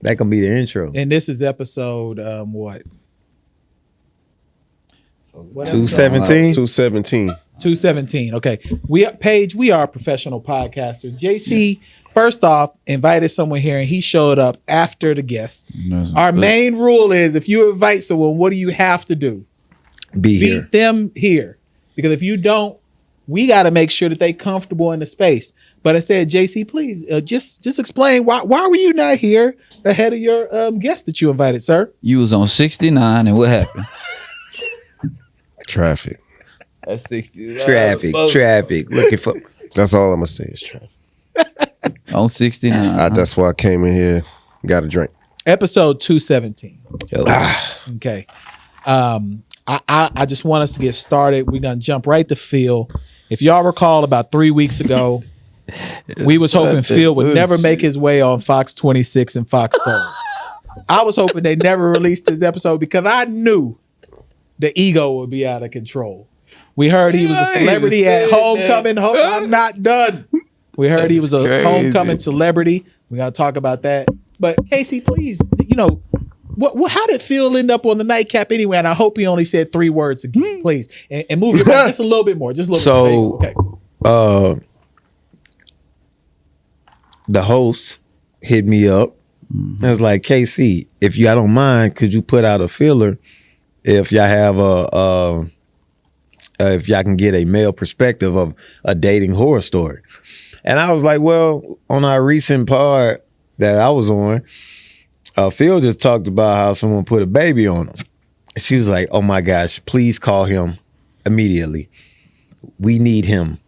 That gonna be the intro. And this is episode what? 217. 217. Okay. We are professional podcasters. JC, first off, invited someone here and he showed up after the guest. Our main rule is if you invite someone, what do you have to do? Beat them here. Because if you don't, we got to make sure that they comfortable in the space. But instead, JC, please just explain why were you not here ahead of your guest that you invited, sir? You was on 69 and what happened? Traffic. That's 60. Traffic. Looking for. That's all I'm gonna say is traffic. On 69. That's why I came in here. Got a drink. Episode 217. Okay. I just want us to get started. We're gonna jump right to Phil. If y'all recall, about 3 weeks ago, we was hoping Phil would never make his way on Fox 26 and Fox 4. I was hoping they never released this episode because I knew the ego would be out of control. We heard he was a celebrity at Homecoming. I'm not done. We heard he was a Homecoming celebrity. We're going to talk about that. But Casey, please, how did Phil end up on the nightcap anyway? And I hope he only said 3 words again, please. And move your mic just a little bit more. Just a little bit. Okay. The host hit me up. I was like, KC, if y'all don't mind, could you put out a filler if y'all have if y'all can get a male perspective of a dating horror story? And I was like, well, on our recent pod that I was on, Phil just talked about how someone put a baby on him. She was like, oh my gosh, please call him immediately. We need him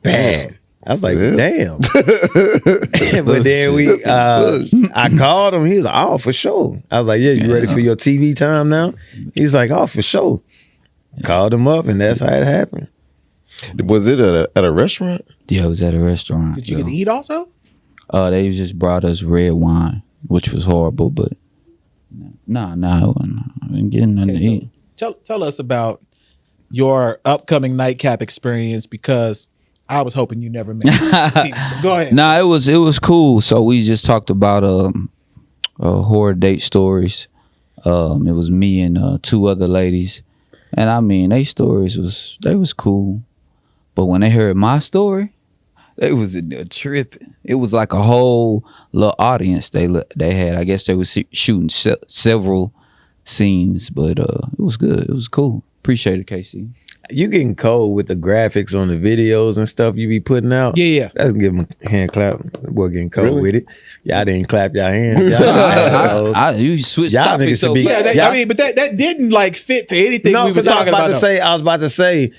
bad. I was like, damn. But then I called him. He was like, oh, for sure. I was like, yeah, you ready for your TV time now? He's like, oh, for sure. Called him up, and that's how it happened. Was it at a restaurant? Yeah, it was at a restaurant. Did you get to eat also? They just brought us red wine, which was horrible, but I didn't get nothing to eat. Tell us about your upcoming nightcap experience because I was hoping you never met people. Go ahead. It was cool. So we just talked about horror date stories. It was me and 2 other ladies. And I mean, they stories was cool. But when they heard my story, they was in there tripping. It was like a whole little audience they had. I guess they was shooting several scenes, but it was good. It was cool. Appreciate it, Casey. You getting cold with the graphics on the videos and stuff you be putting out. Yeah. That's give him a hand clap. Boy, getting cold with it. Y'all didn't clap y'all hands. You switched y'all topics so be, fast. But that didn't like fit to anything we were talking about. I was about to say,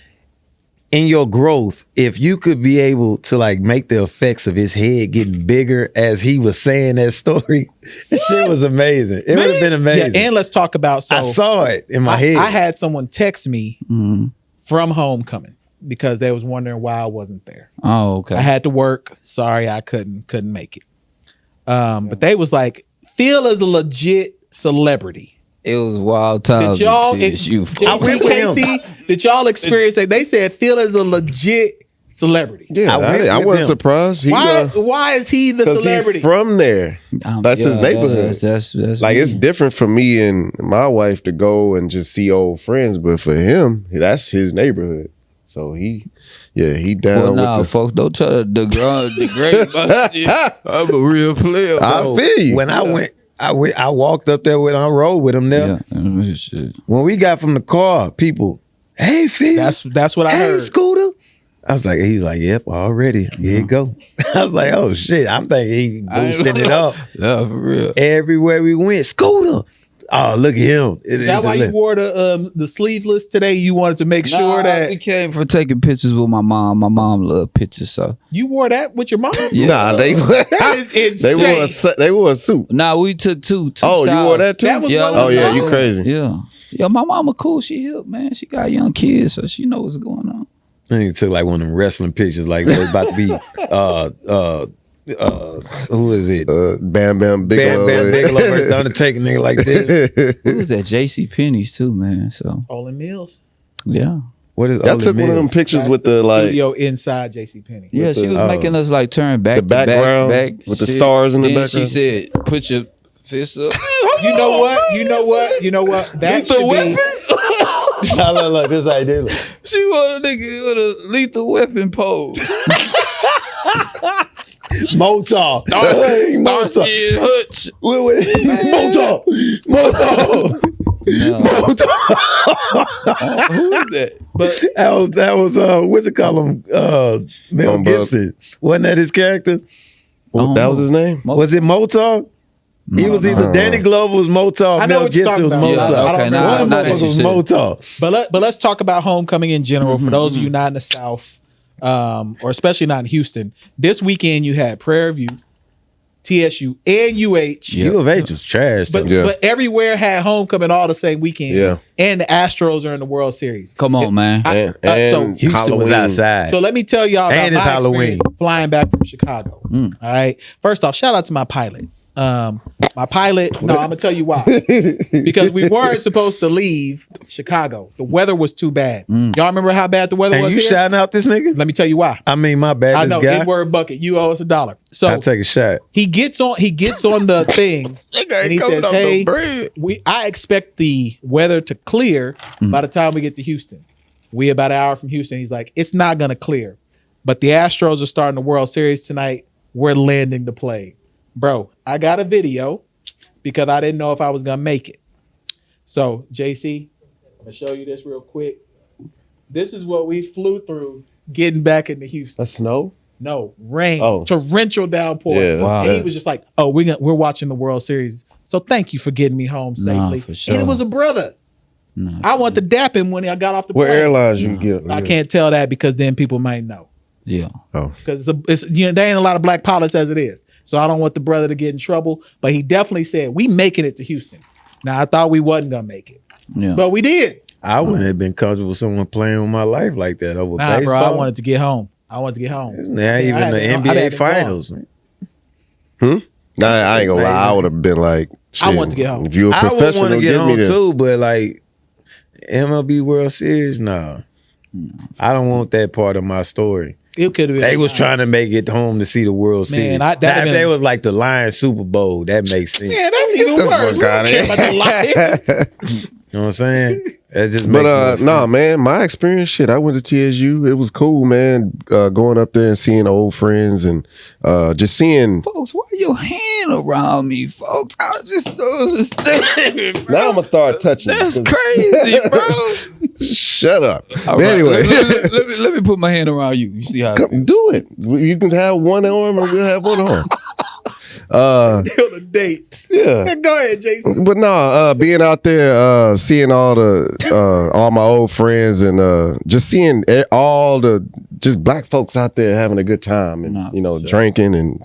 in your growth, if you could be able to like make the effects of his head get bigger as he was saying that story, that shit was amazing. It would have been amazing. Yeah, and let's talk about. So I saw it in my head. I had someone text me from Homecoming because they was wondering why I wasn't there. Oh, okay. I had to work. Sorry, I couldn't make it. But they was like, Phil is a legit celebrity. It was wild time. Did y'all experience that? They said Phil is a legit celebrity. Yeah, I wasn't surprised. Why is he the celebrity? He from there. That's his neighborhood. That's like it's different for me and my wife to go and just see old friends, but for him, that's his neighborhood. So he down. Well, with folks, don't try to degrade my shit. I'm a real player. I feel you. When I walked up there I rode with him there. Yeah, shit. When we got from the car, people, hey Phil. That's what I heard. Hey Scooter. I was like, he was like, yep, already. Here you go. I was like, oh shit. I'm thinking he boosting it up. Yeah, for real. Everywhere we went, Scooter. Oh, look at him. Is that why you wore the sleeveless today? You wanted to make sure that we came for taking pictures with my mom. My mom loved pictures, so you wore that with your mom. Yeah. Nah, that is insane. They wore a suit. Nah, we took two. Oh, styles. You wore that too? That was you crazy? Yeah, my mama cool. She hip, man. She got young kids, so she knows what's going on. And he took like one of them wrestling pictures, like it was about to be who is it? Bam Bam Bigelow. Bam Bam Bigelow versus Undertaker, nigga like this. It was at J.C. Penney's too, man. So Olin Mills. Yeah. What is y'all took one of them pictures with the like studio inside J.C. Penney. Yeah, she was making us like turn back the background back with the stars in the background. She said, "Put your Fist up. You know what? You know what? You know what? That should be. Look, this idea. She want a nigga with a lethal weapon pose. Motar. Motar. Hutch. Motar. Who is that? But That was what you call him? Mel Gibson. Wasn't that his character? That was his name? Was it Motar? He was either Danny Glover was Motar, I know Mel what you're Gibson was talking about. Motar. Yeah, okay, now One of that them you was said it. Motar. but let's talk about homecoming in general. For those of you not in the South, or especially not in Houston, this weekend you had Prairie View, TSU, and UH. U of H was trash. But though. but everywhere had homecoming all the same weekend. Yeah. And the Astros are in the World Series. Come on, man. So Houston was outside. So let me tell y'all about And it's my Halloween. experience flying back from Chicago. All right. First off, shout out to my pilot. My pilot. No, I'm gonna tell you why. Because we weren't supposed to leave Chicago. The weather was too bad. Y'all remember how bad the weather And was you here? shouting out this nigga? Let me tell you why. I mean, my bad. I This know. guy. N-word bucket. You owe us $1. So I'll take a shot. he gets on the thing and he says, "Hey, I expect the weather to clear by the time we get to Houston. We about an hour from Houston." He's like, "It's not gonna clear, but the Astros are starting the World Series tonight. We're landing the plane." Bro, I got a video because I didn't know if I was gonna make it. So JC, I'm gonna show you this real quick. This is what we flew through getting back into Houston. That's snow? No, rain, Oh. torrential downpour. Yeah, that's Wow. And he was just like, "Oh, we're watching the World Series, so thank you for getting me home Nah, safely." for sure. And it was a brother. Nah. I want to dap him when I got off the What plane. airlines you get? I can't tell that because then people might know. Yeah. Because there ain't a lot of black pilots as it is, so I don't want the brother to get in trouble. But he definitely said we making it to Houston. Now I thought we wasn't gonna make it, Yeah. but we did. I wouldn't have been comfortable with someone playing with my life like that over Nah, baseball. bro, I wanted to get home. Now even I the had NBA been Finals. Nah, I ain't gonna lie. I would have been like, shit, I want to get home. If you a I would want professional, to get give me home the. too, but like MLB World Series, nah. I don't want that part of my story. It could have been. They was trying to make it home to see the World Series. that Now, if been- they was like the Lions Super Bowl, that makes sense. Man, that's even the worse. We fuck don't outta care here. about the Lions. You know what I'm saying? That just makes But no nah, sense. man, my experience, shit. I went to TSU. It was cool, man. Going up there and seeing old friends and just seeing. Folks, why your hand around me, folks? I just don't understand. Now I'm gonna start touching. That's you, crazy, bro. 'cause- Shut up. All But right, anyway, let me put my hand around you. You see how? come do it. You can have one arm, and we'll have one arm. Till the date. Yeah. Go ahead, Jason. But no, being out there, seeing all my old friends, and just seeing all the just black folks out there having a good time, and Nah, sure. drinking, and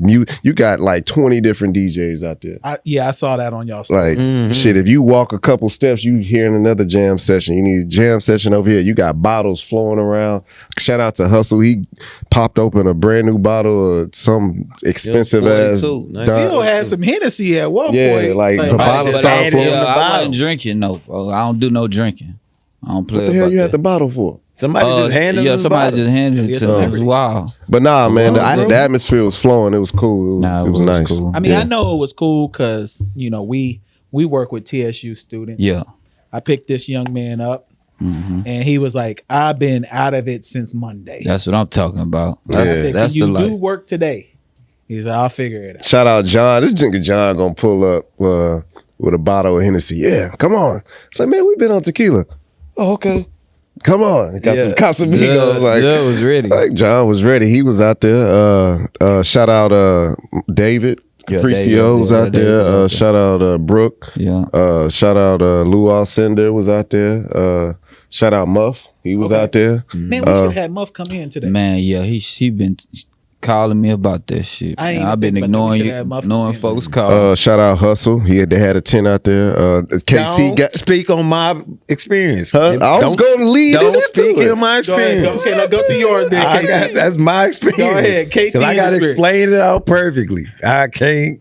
you got like 20 different DJs out there. I saw that on y'all story. Like shit, if you walk a couple steps, you hearing another jam session. You need a jam session over here. You got bottles flowing around. Shout out to Hustle. He popped open a brand new bottle of some expensive ass. Bill had some Hennessy at one Yeah, point. like the bottle but started I flowing. ain't- Yeah, I bottle. wasn't drinking, no. Bro. I don't do no drinking. I don't play What the hell about you had that. the bottle for? Somebody just handed yeah, him the somebody bottle. just handed it Yeah, to me. It was celebrity. wild. But nah, man, bro. the atmosphere was flowing. It was cool. Nah, It was nice. cool. I mean, Yeah. I know it was cool because we work with TSU students. Yeah. I picked this young man up, hmm and he was like, "I've been out of it since Monday." That's what I'm talking about. I That's, said, that's "Can the you life. do work today?" He said, "I'll figure it out." Shout out John. This nigga John gonna pull up with a bottle of Hennessy. Yeah, come on. It's like, man, we've been on tequila. Oh, okay. Come on. Got some Casamigos. Like, Jud was ready. like John was ready. He was out there. Shout out David. Yeah, Capriccio David, was yeah, out David there. was out there. Shout out Brooke. Yeah. Shout out Lou Alcindor was out there. Shout out Muff. He was Okay. out there. Man, we should have had Muff come in today. Man, yeah, he been calling me about that shit. I ain't Man, I've been even think about that. We ignoring should you, have Muff ignoring in. folks call. Shout out Hustle. They had a tent out there. KC Don't got. speak on my experience. Huh? I was Don't- going to lead Don't into speak it. on my Go ahead. experience. Okay, let's go to yours then. I KC. got, that's my experience. Go ahead, KC's 'Cause I got to experience. explain it out perfectly. I can't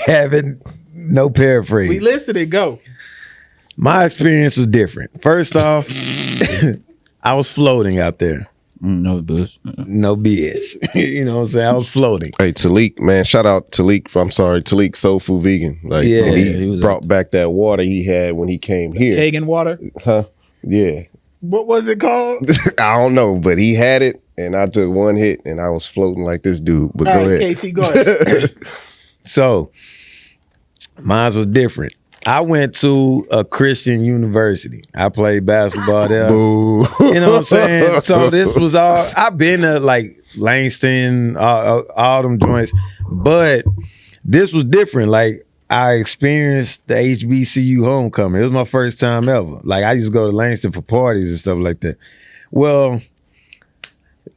have it, no paraphrase. We listening. Go. My experience was different. First off, I was floating out there. No bus. No BS. You know what I'm saying? I was floating. Hey, Talik, man, shout out Talik. I'm sorry, Talik, Soul Food Vegan. Like, Yeah. he was brought back that water he had when he came here. Kagan water. Huh? Yeah. What was it called? I don't know, but he had it, and I took one hit, and I was floating like this dude. But All go right, ahead. Casey, go ahead. So mine was different. I went to a Christian university. I played basketball there. Boo. You know what I'm saying? So this was all, I've been to like Langston, all them joints, but this was different. Like I experienced the HBCU homecoming. It was my first time ever. Like I used to go to Langston for parties and stuff like that. Well,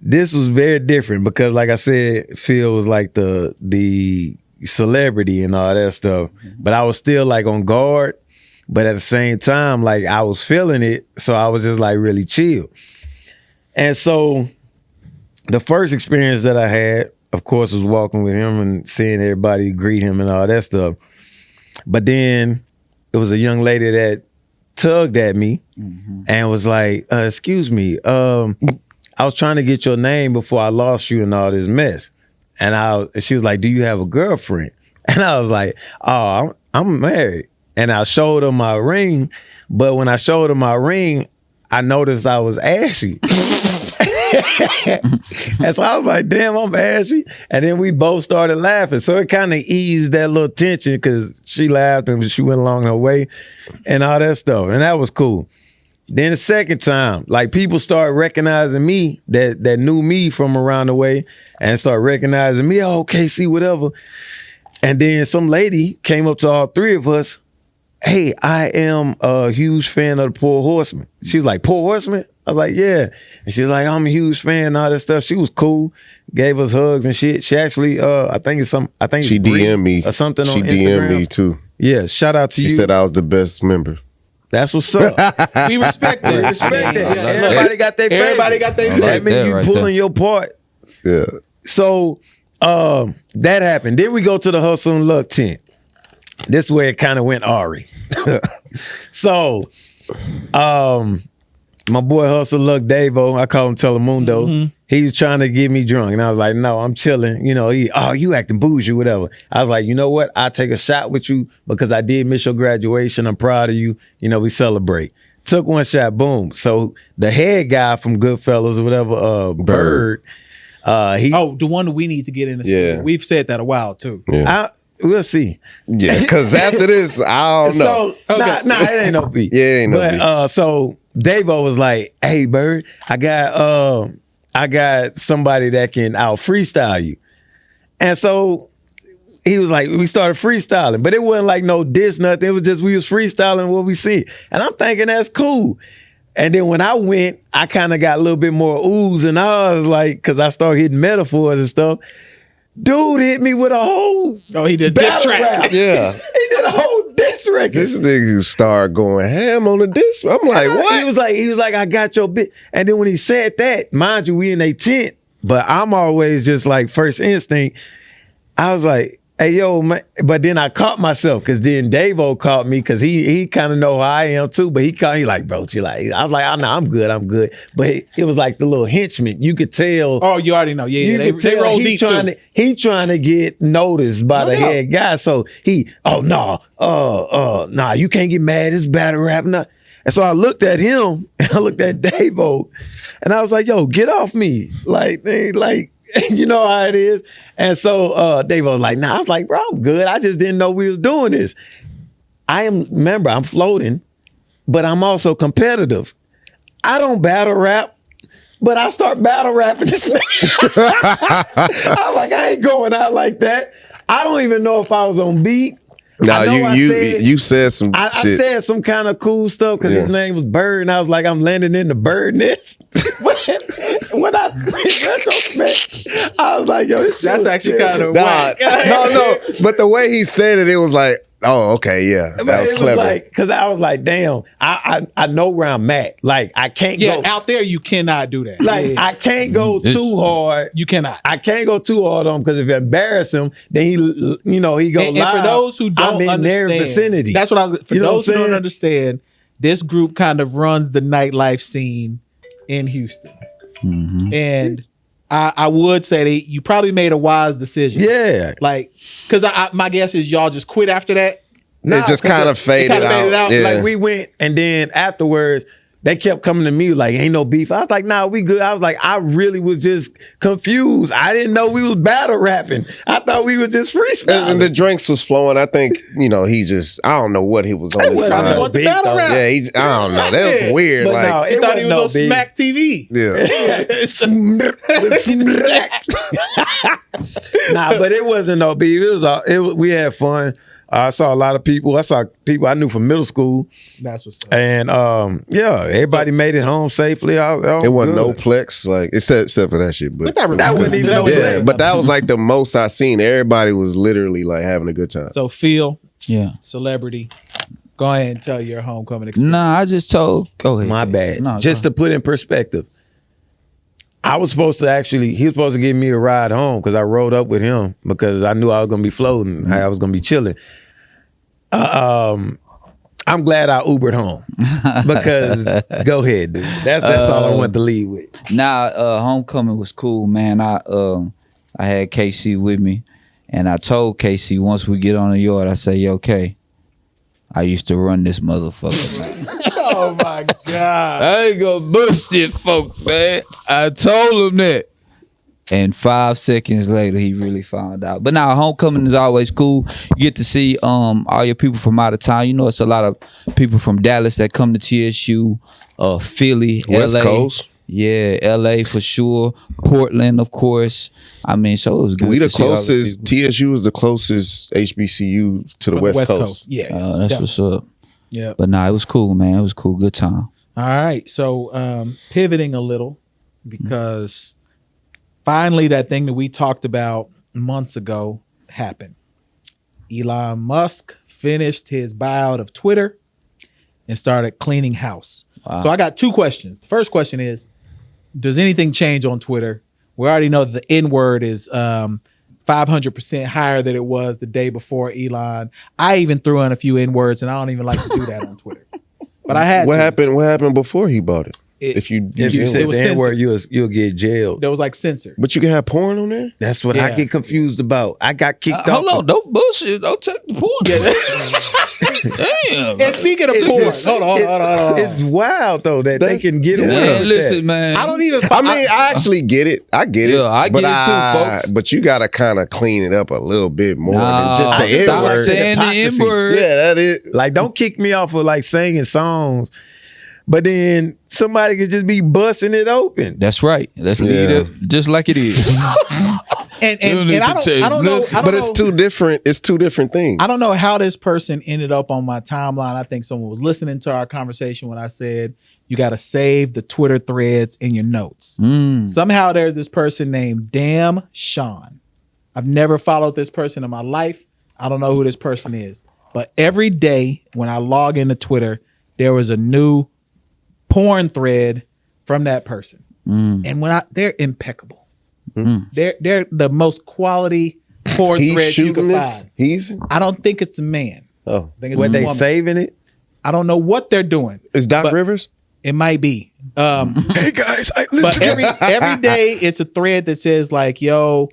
this was very different because like I said, Phil was like the celebrity and all that stuff, but I was still like on guard, but at the same time like I was feeling it, so I was just like really chill. And so the first experience that I had, of course, was walking with him and seeing everybody greet him and all that stuff. But then it was a young lady that tugged at me and was like, excuse me, I was trying to get your name before I lost you in all this mess. And she was like, do you have a girlfriend? And I was like, oh, I'm married. And I showed her my ring. But when I showed her my ring, I noticed I was ashy. And so I was like, damn, I'm ashy. And then we both started laughing. So it kind of eased that little tension because she laughed and she went along her way and all that stuff. And that was cool. Then the second time, like people started recognizing me that knew me from around the way and started recognizing me, oh, KC, whatever. And then some lady came up to all three of us. Hey, I am a huge fan of the Poor Horsemen. She was like, Poor Horsemen? I was like, yeah. And she was like, I'm a huge fan, all that stuff. She was cool, gave us hugs and shit. She actually, she DM'd me or something on She Instagram. DM'd me too. Yeah, shout out to you. She said I was the best member. That's what's up. We respect that. We respect that. Yeah, Everybody got their favorites. Everybody got their Right That means there, you right pulling there. your part. Yeah. So that happened. Then we go to the Hustle and Luck tent. This is where it kind of went Ari. So my boy Hustle Luck Davo, I call him Telemundo. He was trying to get me drunk. And I was like, no, I'm chilling. You know, you acting bougie, whatever. I was like, you know what? I'll take a shot with you because I did miss your graduation. I'm proud of you. You know, we celebrate. Took one shot, boom. So the head guy from Goodfellas or whatever, Bird. The one that we need to get in the studio. We've said that a while too. Yeah. We'll see. Yeah, because after this, I don't know. So, nah, it ain't no beat. Yeah, it ain't no beat. So Davo was like, hey, Bird, I got somebody that can out freestyle you. And so he was like, we started freestyling, but it wasn't like no diss, nothing. It was just we was freestyling what we see. And I'm thinking that's cool. And then when I went, I kind of got a little bit more oohs and ahs, like, because I started hitting metaphors and stuff. Dude hit me with a whole he did diss track. rap. Yeah. He did a whole diss record. This nigga started going ham on the disc. I'm like, what? He was like, I got your bit. And then when he said that, mind you, we in a tent, but I'm always just like first instinct. I was like, hey, yo, man. But then I caught myself because then Davo caught me because he kind of know how I am too. But he caught me like, bro, you like, I was like, oh, no, I'm good. But it was like the little henchman. You could tell. Oh, you already know. Yeah, they roll deep too. He trying to get noticed by the head guy. So you can't get mad. It's battle rap. Nah. And so I looked at him and I looked at Davo and I was like, yo, get off me. Like, you know how it is. And so Dave was like, nah. I was like, bro, I'm good. I just didn't know we was doing this. Remember, I'm floating, but I'm also competitive. I don't battle rap, but I start battle rapping this man. I was like, I ain't going out like that. I don't even know if I was on beat. No, you said some shit. I said some kind of cool stuff because his name was Bird, and I was like, I'm landing in the bird nest. When I retrospect, I was like, yo, this shit that's was actually kind of whack. No, but the way he said it was like, oh, okay, yeah, that was clever. Because I was like, damn, I know where I'm at. Like, I can't go. out there, you cannot do that. Like, I can't go too hard. You cannot. I can't go too hard on him because if you embarrass him, then he go live. And for those who don't I'm in understand, their vicinity. That's what I was. For those who don't understand, understand, this group kind of runs the nightlife scene in Houston. And I would say that you probably made a wise decision. Yeah. Like, because my guess is y'all just quit after that. It just kind of faded out. Yeah. Like we went, and then afterwards, they kept coming to me like, ain't no beef. I was like, nah, we good. I was like, I really was just confused. I didn't know we was battle rapping. I thought we was just freestyling. And the drinks was flowing. I think, he just, I don't know what he was on his mind. Yeah, I don't know. That was weird. But like, no, he thought he was on Smack TV. Yeah. Nah, but it wasn't no beef. We had fun. I saw a lot of people. I saw people I knew from middle school. That's what's up. And everybody made it home safely. It wasn't no plex, like except for that shit. But that wasn't even no plex. But that was like the most I seen. Everybody was literally like having a good time. So Phil, Yeah. celebrity, go ahead and tell your homecoming experience. Nah, I just told. Go ahead. My bad. No, Just to put in perspective, he was supposed to give me a ride home because I rode up with him because I knew I was going to be floating. I was going to be chilling. I'm glad I Ubered home because go ahead, dude. That's all I want to leave with. Homecoming was cool, man. I had KC with me, and I told KC once we get on the yard, I say, "Yo, K, I used to run this motherfucker." Man. Oh my God. I ain't gonna bust it, folks, man. I told him that. And 5 seconds later, he really found out. But now, homecoming is always cool. You get to see all your people from out of town. It's a lot of people from Dallas that come to TSU, Philly, West LA. Coast. Yeah, LA for sure. Portland, of course. I mean, so it was good. We the closest. TSU is the closest HBCU to the West Coast. Yeah. That's what's up. Yeah. But nah, it was cool, man. It was cool. Good time. All right. So pivoting a little because finally that thing that we talked about months ago happened. Elon Musk finished his buyout of Twitter and started cleaning house. Wow. So I got two questions. The first question is, does anything change on Twitter? We already know that the N-word is 500% higher than it was the day before Elon. I even threw in a few N-words, and I don't even like to do that on Twitter. But I had What to. happened before he bought it? If you say the N-word, you'll get jailed. That was like censored. But you can have porn on there? That's what I get confused about. I got kicked off. Hold on, don't bullshit. Don't take the porn. Damn. And speaking of porn, hold on. It's wild though that they can get away. Man, with listen, that. man. I don't even. I actually get it. I get it. Yeah, I get it too, folks. But you got to kind of clean it up a little bit more than just the stop N-word. saying the Hypocrisy. N-word. Yeah, that is. Like, don't kick me off of like singing songs, but then somebody could just be busting it open. That's right. Let's leave it just like it is. And I don't know. But it's two different. It's two different things. I don't know how this person ended up on my timeline. I think someone was listening to our conversation when I said you got to save the Twitter threads in your notes. Somehow there's this person named Damn Sean. I've never followed this person in my life. I don't know who this person is. But every day when I log into Twitter, there was a new porn thread from that person. And they're impeccable. They're the most quality porn threads you can find. I don't think it's a man. Oh, I think it's Were a they woman. saving it? I don't know what they're doing. Is Doc Rivers? It might be. Hey guys, But every day it's a thread that says like, yo,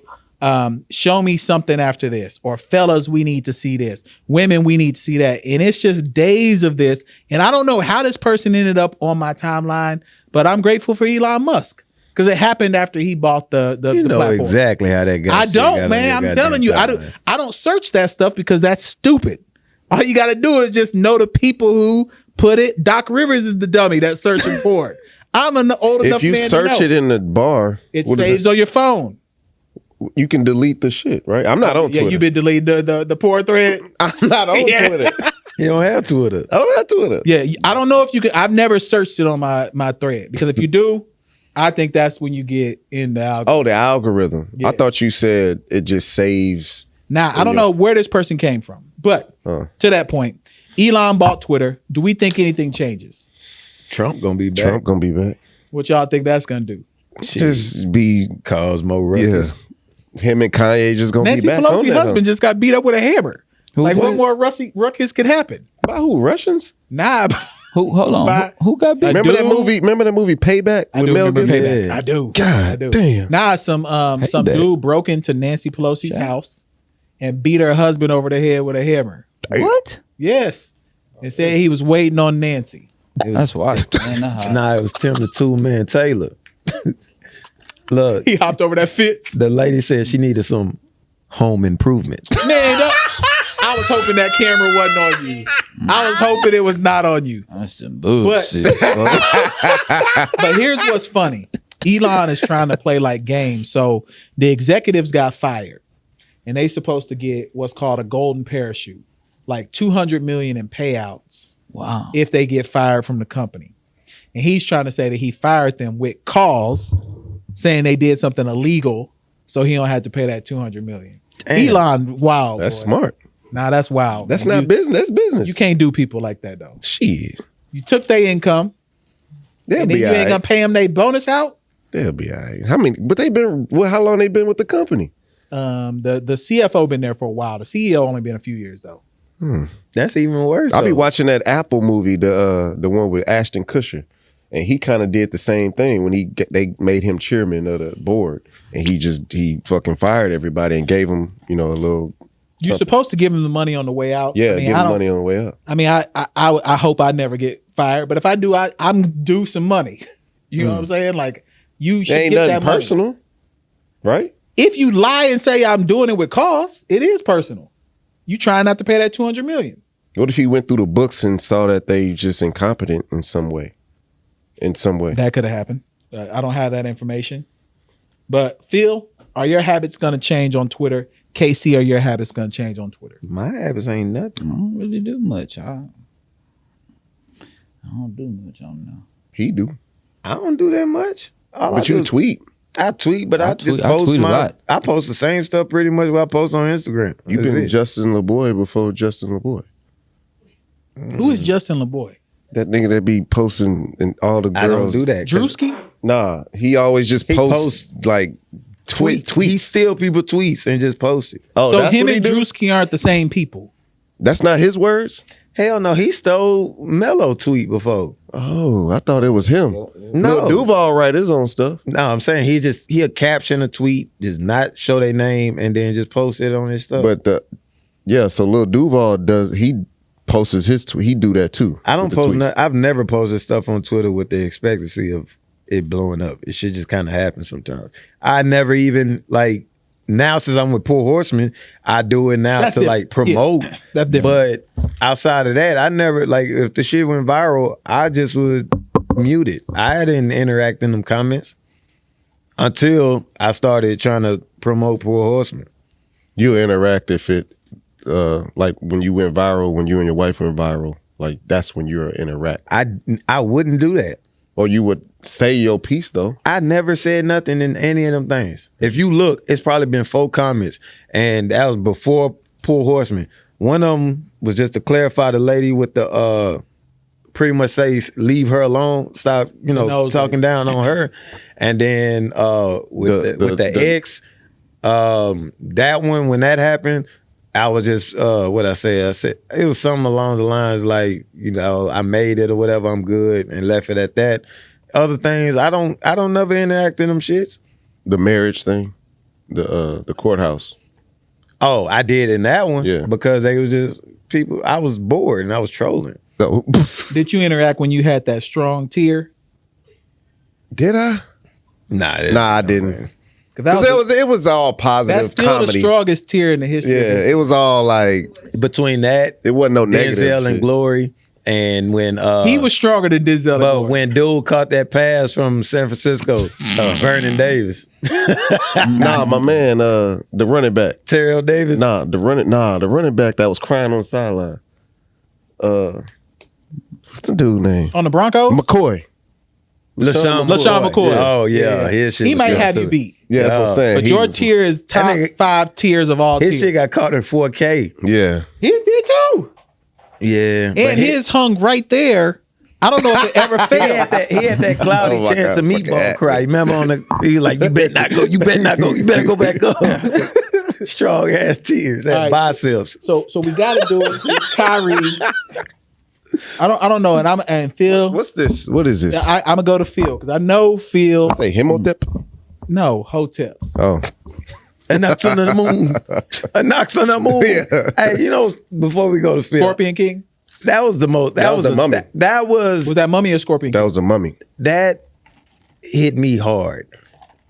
show me something after this, or fellas, we need to see this, women, we need to see that. And it's just days of this. And I don't know how this person ended up on my timeline, but I'm grateful for Elon Musk because it happened after he bought the platform. Exactly how that goes. I don't, man. I'm telling you, I don't search that stuff because that's stupid. All you got to do is just know the people who put it. Doc Rivers is the dummy that's searching for it. I'm an old enough man to know. If you search it in the bar, it saves on your phone. You can delete the shit, right? I'm not on Twitter. Yeah, you've been deleting the porn thread. I'm not on Twitter. You don't have Twitter. I don't have Twitter. Yeah, I don't know if you could. I've never searched it on my thread because if you do, I think that's when you get in the algorithm. Oh, the algorithm. Yeah. I thought you said it just saves. Now, I don't know where this person came from, but to that point, Elon bought Twitter. Do we think anything changes? Trump gonna be back. What y'all think that's gonna do? Just cause more ruckus. Yeah. Him and Kanye just gonna Nancy be back. Pelosi's husband just got beat up with a hammer. What more ruckus could happen? By who? Russians? Nah. Hold on. Bye. Who got beat? Remember that dude- movie? Remember that movie Payback I with do Mel remember Gibson? Payback. Yeah. I do. God I do. damn. Now some dude broke into Nancy Pelosi's house and beat her husband over the head with a hammer. What? Yes. And said he was waiting on Nancy. That's why. Nah, it was Tim the Tool Man Taylor. Look, He hopped over that fence. the lady said she needed some home improvements. Man, I was hoping that camera wasn't on you. I was hoping it was not on you. That's some bullshit. But here's what's funny. Elon is trying to play like games. So the executives got fired and they supposed to get what's called a golden parachute, like 200 million in payouts Wow. if they get fired from the company. And he's trying to say that he fired them with cause, saying they did something illegal, so he don't have to pay that 200 million. Damn. Elon, wow. That's boy. smart. Nah, that's wild. That's man. not business. That's business. You can't do people like that though. Shit. You took their income, They'll and then be you all ain't right. gonna pay them their bonus out. They'll be all right. How many? But how long they been with the company? The CFO been there for a while. The CEO only been a few years though. That's even worse. I'll be though. watching that Apple movie, the one with Ashton Kutcher, and he kind of did the same thing when they made him chairman of the board, and he fucking fired everybody and gave him a little. You're something. supposed to give him the money on the way out. Yeah, I mean, give I him don't- money on the way up. I mean, I hope I never get fired, but if I do, I'm due some money. You know what I'm saying? Like you should It ain't get nothing that money. personal, right? If you lie and say I'm doing it with cause, it is personal. You trying not to pay that 200 million. What if he went through the books and saw that they just incompetent in some way? That could have happened. I don't have that information. But Phil, are your habits going to change on Twitter? KC, are your habits going to change on Twitter? My habits ain't nothing. I don't really do much. I don't do much on there. He do, I don't do that much. All I but you do is- tweet. I tweet, but I tweet- just I post tweet a my. lot. I post the same stuff pretty much what I post on Instagram. You've That's been it. Justin LeBoy before Justin LeBoy. Who is Justin LeBoy? That nigga that be posting and all the girls. I don't do that. 'cause Drewski? Nah, he always just He posts like tweets. He steal people tweets and just post it. Oh, So that's him what he and do? Drewski aren't the same people. That's not his words. Hell no, he stole Mello tweet before. Oh, I thought it was him. No. Lil Duval write his own stuff. No, I'm saying he'll caption a tweet, just not show their name, and then just post it on his stuff. But so Lil Duval he posts his tweet. He do that too. I don't with the post. tweets. I've never posted stuff on Twitter with the expectancy of it blowing up. It should just kind of happen sometimes. I never even like now since I'm with Poor Horsemen, I do it now That's to like different. Yeah, promote. that's different. But outside of that, I never like if the shit went viral, I just would mute it. I didn't interact in them comments until I started trying to promote Poor Horsemen. You interact if it like when you went viral, when you and your wife went viral, like that's when you're interact. I wouldn't do that. Or you would say your piece though. I never said nothing in any of them things. If you look, it's probably been 4 comments, and that was before Poor Horseman. One of them was just to clarify the lady with the pretty much say leave her alone, stop talking down on her, and then with the ex, that one when that happened. I was just what I said it was something along the lines like, I made it or whatever, I'm good, and left it at that. Other things, I don't never interact in them shits. The marriage thing, the courthouse. Oh, I did in that one. Yeah. Because they was just people, I was bored and I was trolling. No. Did you interact when you had that strong tear? Did I? Nah, I didn't. Because It was all positive that's still comedy. the strongest tear in the history. of Yeah, this. it was all like Between that, it wasn't no negative. Denzel and shit. Glory, and when He was stronger than Denzel. and but Glory. when dude caught that pass from San Francisco, Vernon Davis, Nah, my man, the running back. Terrell Davis. The running back that was crying on the sideline. What's the dude name? on the Broncos, McCoy. LaShawn McCoy. Oh yeah, his shit. he was might good, have too. you beat. Yeah, that's what I'm saying. But He your was- tier is top That nigga- 5 tiers of all His tiers. shit got caught in 4K. Yeah. His did too. Yeah, And his hung right there. I don't know if it ever He had failed. that cloudy Oh my chance God, of fucking meatball ass. cry. Remember he was like, you better not go, you better not go, you better go back up. Strong ass tears, that All right. biceps. So we got to do it. Since Kyrie, I don't know. And Phil. What's this? What is this? I'm gonna go to Phil because I know Phil. Say Himotep? No, Hoteps. Oh. A knocks on the moon. A knocks on the moon. Yeah. Hey, you know, before we go to Phil, Scorpion King. that was the most. That was the mummy. That was Was that Mummy or Scorpion That King? was the mummy. that hit me hard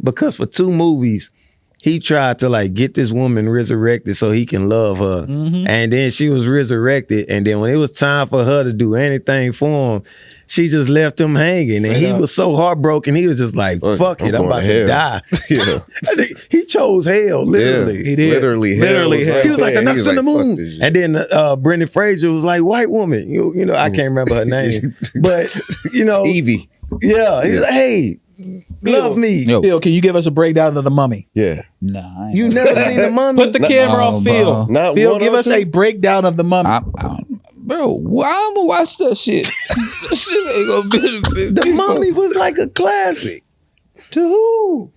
because for 2 movies he tried to like get this woman resurrected so he can love her, and then she was resurrected, and then when it was time for her to do anything for him, she just left him hanging, and he was so heartbroken. He was just like, "Fuck it, I'm going about to to hell." die." Yeah. He chose hell, literally. Yeah. He did. Literally Literally hell. hell. He was like, there. "Enough was in the like, "Fuck moon." this shit." And then Brendan Fraser was like, "White woman." You know, I can't remember her name, but you know, Evie. yeah, he's like, "Hey, love me." Yo. Phil, can you give us a breakdown of the Mummy? Yeah. Nah, I ain't You gonna- never seen the mummy? Put the camera on Phil. Not Phil, one give or us two? a breakdown of the Mummy. Bro, why I'm gonna watch that shit? That shit ain't gonna benefit The me. mummy was like a classic. To who?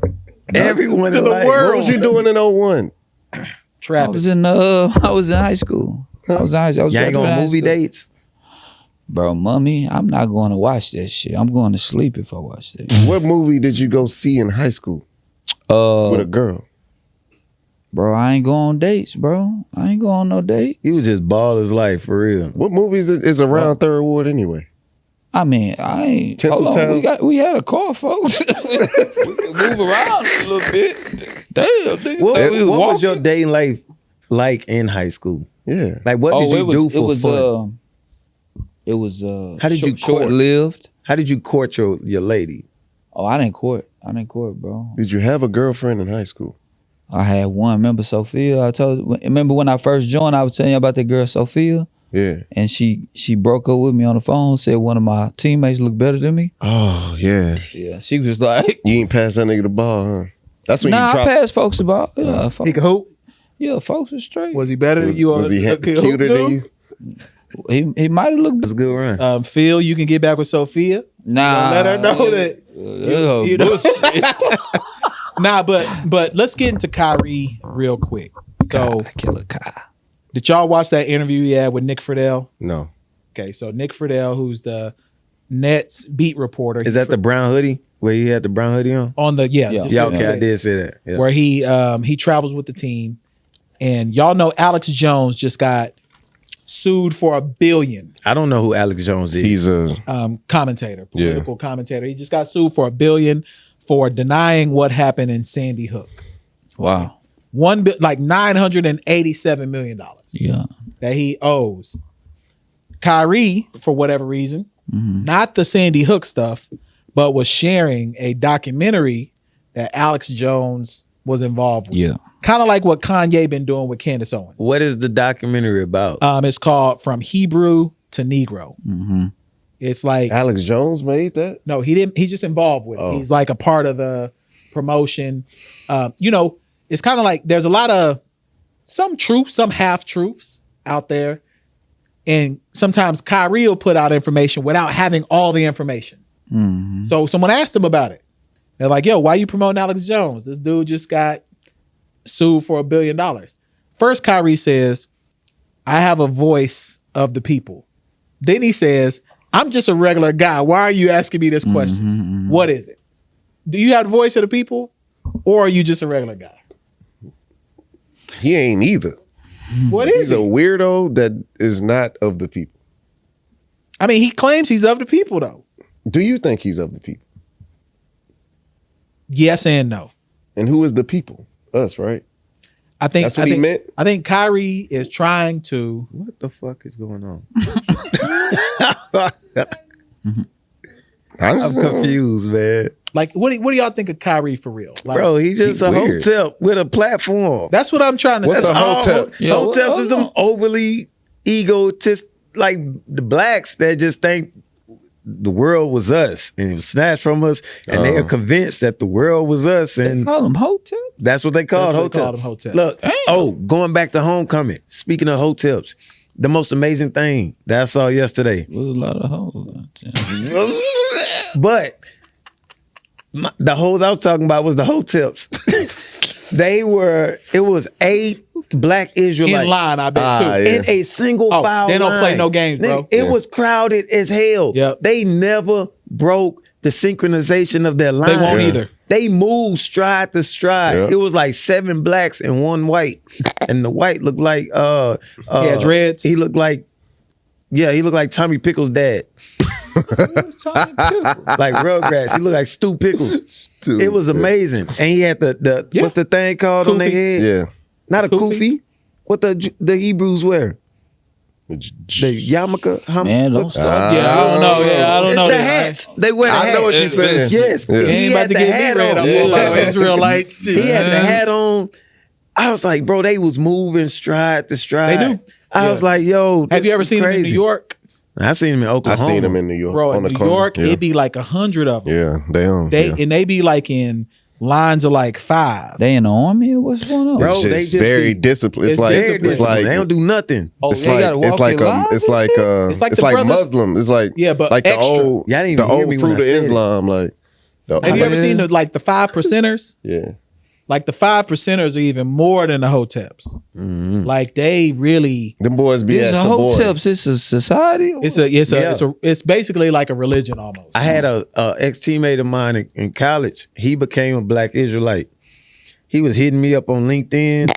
Everyone to in the life. world. What was you doing in 01? I Trapping. was in high school. I was in high school. I was You ain't graduating going high movie school. dates? Bro, Mummy, I'm not going to watch that shit. I'm going to sleep if I watch that. What movie did you go see in high school with a girl? Bro, I ain't going on dates, bro. I ain't going on no date. He was just ball his life for real. What movies is around Third Ward anyway? I mean, I ain't. Hold on, Tinseltown? we had a car, folks. We could move around a little bit. Damn, nigga. What, thought we what was walking. your dating life like in high school? Yeah. Like, what did you do for fun? It was How did you court? short lived? How did you court your lady? Oh, I didn't court, bro. Did you have a girlfriend in high school? I had one. Remember Sophia? Remember when I first joined, I was telling you about that girl Sophia? Yeah. And she broke up with me on the phone, said one of my teammates looked better than me. Oh, yeah. Yeah. She was like, You ain't pass that nigga the ball, huh? That's when nah, you I dropped. passed folks the ball. Yeah, He could hoop. folks was straight. Was he better than you? Was he Could hoop, cuter than dude? you? He might have looked That's a good run. Phil, you can get back with Sophia. Nah. Let her know that. You know. Nah, but let's get into Kyrie real quick. So, Killer Kai. did y'all watch that interview he had with Nick Friedel? No. Okay, so Nick Friedel, who's the Nets beat reporter, Is that the brown hoodie where he had the brown hoodie on? on the Yeah. just Yeah, so okay, you I know, did say that. Yeah. where he travels with the team, and y'all know Alex Jones just got sued for $1 billion. I don't know who Alex Jones is. He's a Commentator, political commentator. He just got sued for $1 billion for denying what happened in Sandy Hook. Wow. Like $987 million Yeah. that he owes. Kyrie, for whatever reason, not the Sandy Hook stuff, but was sharing a documentary that Alex Jones was involved with. Yeah. Kind of like what Kanye been doing with Candace Owens. What is the documentary about? It's called From Hebrew to Negro. Mm-hmm. It's like Alex Jones made that? no, he didn't. He's just involved with it. Oh. He's like a part of the promotion. It's kind of like there's a lot of some truths, some half truths out there, and sometimes Kyrie will put out information without having all the information. Mm-hmm. So someone asked him about it. They're like, "Yo, why you promoting Alex Jones? This dude just got sued for $1 billion." First, Kyrie says, "I have a voice of the people." Then he says, "I'm just a regular guy. Why are you asking me this question? Mm-hmm. What is it? Do you have the voice of the people, or are you just a regular guy? He ain't either. What is He's a he? weirdo that is not of the people. I mean, he claims he's of the people, though. Do you think he's of the people? Yes and no. And who is the people? Us, right? I think That's what he meant? I think Kyrie is trying to. What the fuck is going on? I'm confused, man. Like, what do y'all think of Kyrie for real? Like, Bro, he's just He's a weird. hotel with a platform. that's what I'm trying to What's say. a hotel? Yo, Hotels hold is them on. overly egotist, like the blacks that just think the world was us and it was snatched from us, and they are convinced that the world was us, and Call them hotel. that's what they called That's what they hotels. called them hotels. Look, Damn. going back to Homecoming. Speaking of hotels, the most amazing thing that I saw yesterday. Was a lot of hoes out there. But the hoes I was talking about was the hotels. It was 8 black Israelites In line, I bet too. Yeah. in a single file they don't play line. no games, bro. It was crowded as hell. Yep. They never broke the synchronization of their line. They won't either. They moved stride to stride. Yeah. It was like 7 blacks and 1 white. And the white looked like Yeah, dreads. He looked like Tommy Pickles' dad. Like Rugrats. He looked like Stu Pickles. It was amazing. And he had the what's the thing called on their head? Yeah. Not a Kufi? kufi. What the Hebrews wear? The yarmulke? Man, don't stop. Yeah, I don't know. Yeah, I don't It's know. the that. hats. They wear the I hat. know what you're saying. Yes. Yeah. You He ain't about had to the get hat me red on. up all about Israelites. He had the hat on. I was like, bro, they was moving stride to stride. They do. I was like, yo, Have you ever this is seen them in crazy. New York? I seen him in I Oklahoma. seen him in New York. Bro, on in the New corner. York, Yeah. it'd be like 100 of them. Yeah, damn. And they be like in lines of like 5. They in the army or what's going on? Bro, It's they just just very be- disciplined. It's it's like very it's disciplined. like they don't do nothing. Oh, it's they like gotta walk it's like in lines it's and like shit? It's like it's the like brothers- Muslim. It's like Yeah, but like extra. the old Y'all didn't the even hear old me when fruit I of said it. Islam. Like Have you ever seen like the 5 percenters? Yeah. Like the 5 percenters are even more than the hoteps. Like they really, Them boys be It's at a Savoy. hoteps. It's a society. it's basically like a religion almost. I had a ex teammate of mine in college. He became a black Israelite. He was hitting me up on LinkedIn.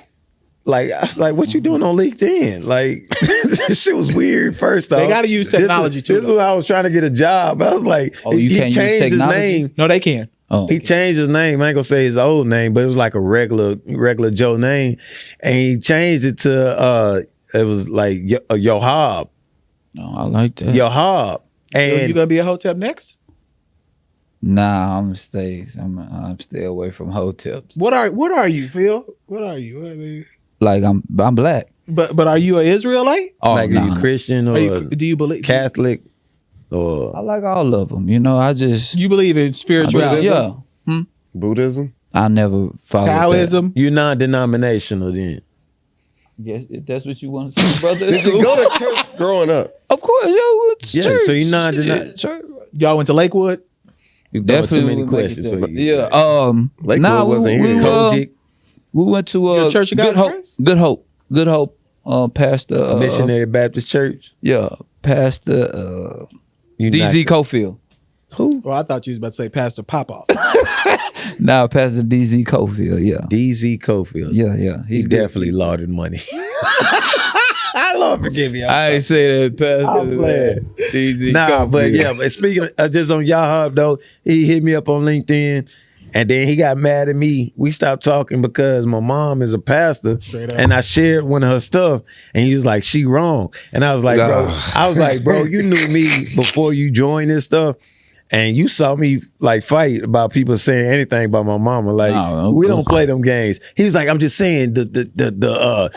Like I was like, "What you doing on LinkedIn?" Like this shit was weird. First off, They gotta use technology, too, This was when I was trying to get a job. I was like, Oh, you he can't use changed his technology? name. No, they can. Oh, He changed his name. I ain't gonna say his old name, but it was like a regular Joe name, and he changed it to it was like Yohab, no, I like that. Yohab, and You gonna be a hotep next? Nah, I'm stay away from hoteps. What are you, Phil? What are you? I mean, Like I'm black. but are you an Israelite? Oh, like are you Christian or Do you believe? Catholic I or like all of them. You know, I just You believe in spirituality? yeah. Buddhism. I never followed that. Taoism? you non-denominational then? Yes, if that's what you want to say, brother. Did you go to church growing up? Of course, yo. It's Yeah, church. so you not Shit, church. Y'all went to Lakewood? You Definitely too many would make questions. it for that. you. Yeah. Lakewood Nah, wasn't here. Kojic, we went to You a Church of God Good in Hope. Christ? Good Hope. Pastor Missionary Baptist Church. Yeah, Pastor You DZ Cofield. Who? Well, I thought you was about to say Pastor Popoff. Now Pastor DZ Cofield. Yeah, DZ Cofield. yeah. He's good. definitely lauded money. Lord forgive me. I ain't say that, Pastor. I'm playing. DZ Nah, Cofield. but yeah, but speaking of just on Yahab though, he hit me up on LinkedIn and then he got mad at me. We stopped talking because my mom is a pastor Straight up. and I shared one of her stuff and he was like, she wrong. And I was like, bro, you knew me before you joined this stuff. And you saw me like fight about people saying anything about my mama. Like we don't play them games. He was like, I'm just saying the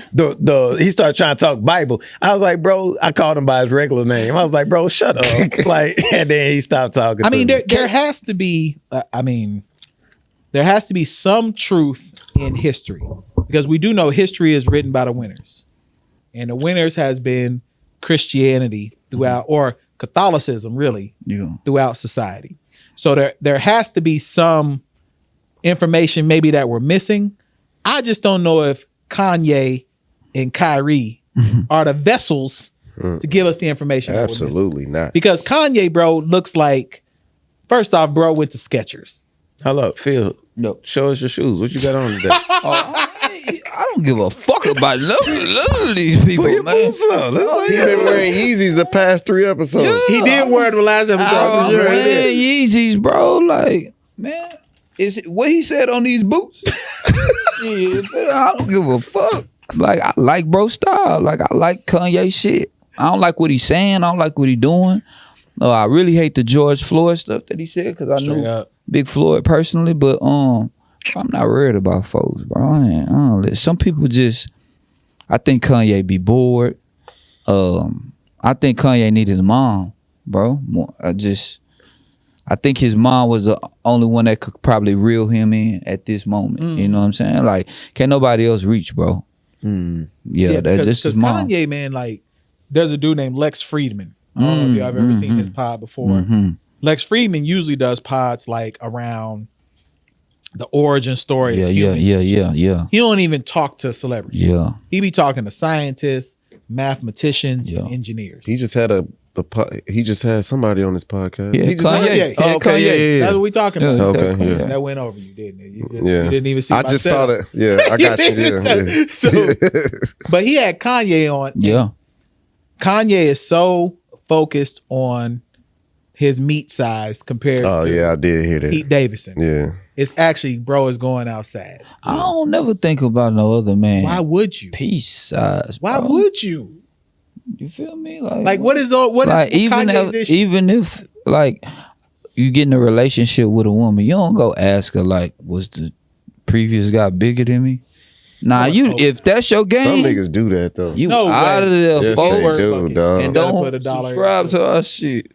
he started trying to talk Bible. I was like, bro, I called him by his regular name. I was like, bro, shut up. Like, and then he stopped talking. I mean, to me. there has to be. There has to be some truth in history because we do know history is written by the winners, and the winners has been Christianity throughout, or Catholicism, really, throughout society. So there has to be some information maybe that we're missing. I just don't know if Kanye and Kyrie are the vessels to give us the information. that we're missing. Absolutely not. Because Kanye, bro, looks like, first off, bro went to Skechers. Hello, Phil. No, show us your shoes. What you got on today? I don't give a fuck about none of these people, man. He's been wearing Yeezys the past 3 episodes. Yeah. He did wear it the last episode. Oh, for sure. He man, did. Yeezys, bro. Like, man, is it what he said on these boots? Yeah, man, I don't give a fuck. Like, I like bro style. Like, I like Kanye shit. I don't like what he's saying. I don't like what he's doing. I really hate the George Floyd stuff that he said because I Straight knew up. Big Floyd personally, but I'm not worried about folks, bro. Some people just, I think Kanye be bored. I think Kanye need his mom, bro. I think his mom was the only one that could probably reel him in at this moment. You know what I'm saying? Like, can't nobody else reach, bro. Yeah, that's just his mom. Kanye, man, like, there's a dude named Lex Friedman. I don't know if y'all have ever seen his pod before. Lex Friedman usually does pods like around the origin story. Yeah, of yeah, human. yeah. He don't even talk to celebrities. Yeah. He be talking to scientists, mathematicians, Yeah. and engineers. He just had he just had somebody on his podcast. Yeah, He just had- Kanye. Yeah, okay, yeah. That's what we talking Yeah, about. Okay, yeah. yeah. That went over you, didn't it? You Yeah. didn't even see. I my just setup. saw that. Yeah, I got you. Yeah, So- But he had Kanye on. Yeah. Kanye is so focused on his meat size compared Oh to yeah, I did hear that. Pete Davidson. Yeah. It's actually, bro, is going outside. I don't never think about no other man. Why would you? Peace size. Why bro. would you? You feel me? Like, what is like Kanye's issue? even if like you get in a relationship with a woman, you don't go ask her like, was the previous guy bigger than me? Nah, if that's your game, Some niggas do that though. you No out of way. there, Yes, folks. they Work do, fucking. dog. And Don't put $1 subscribe to our shit.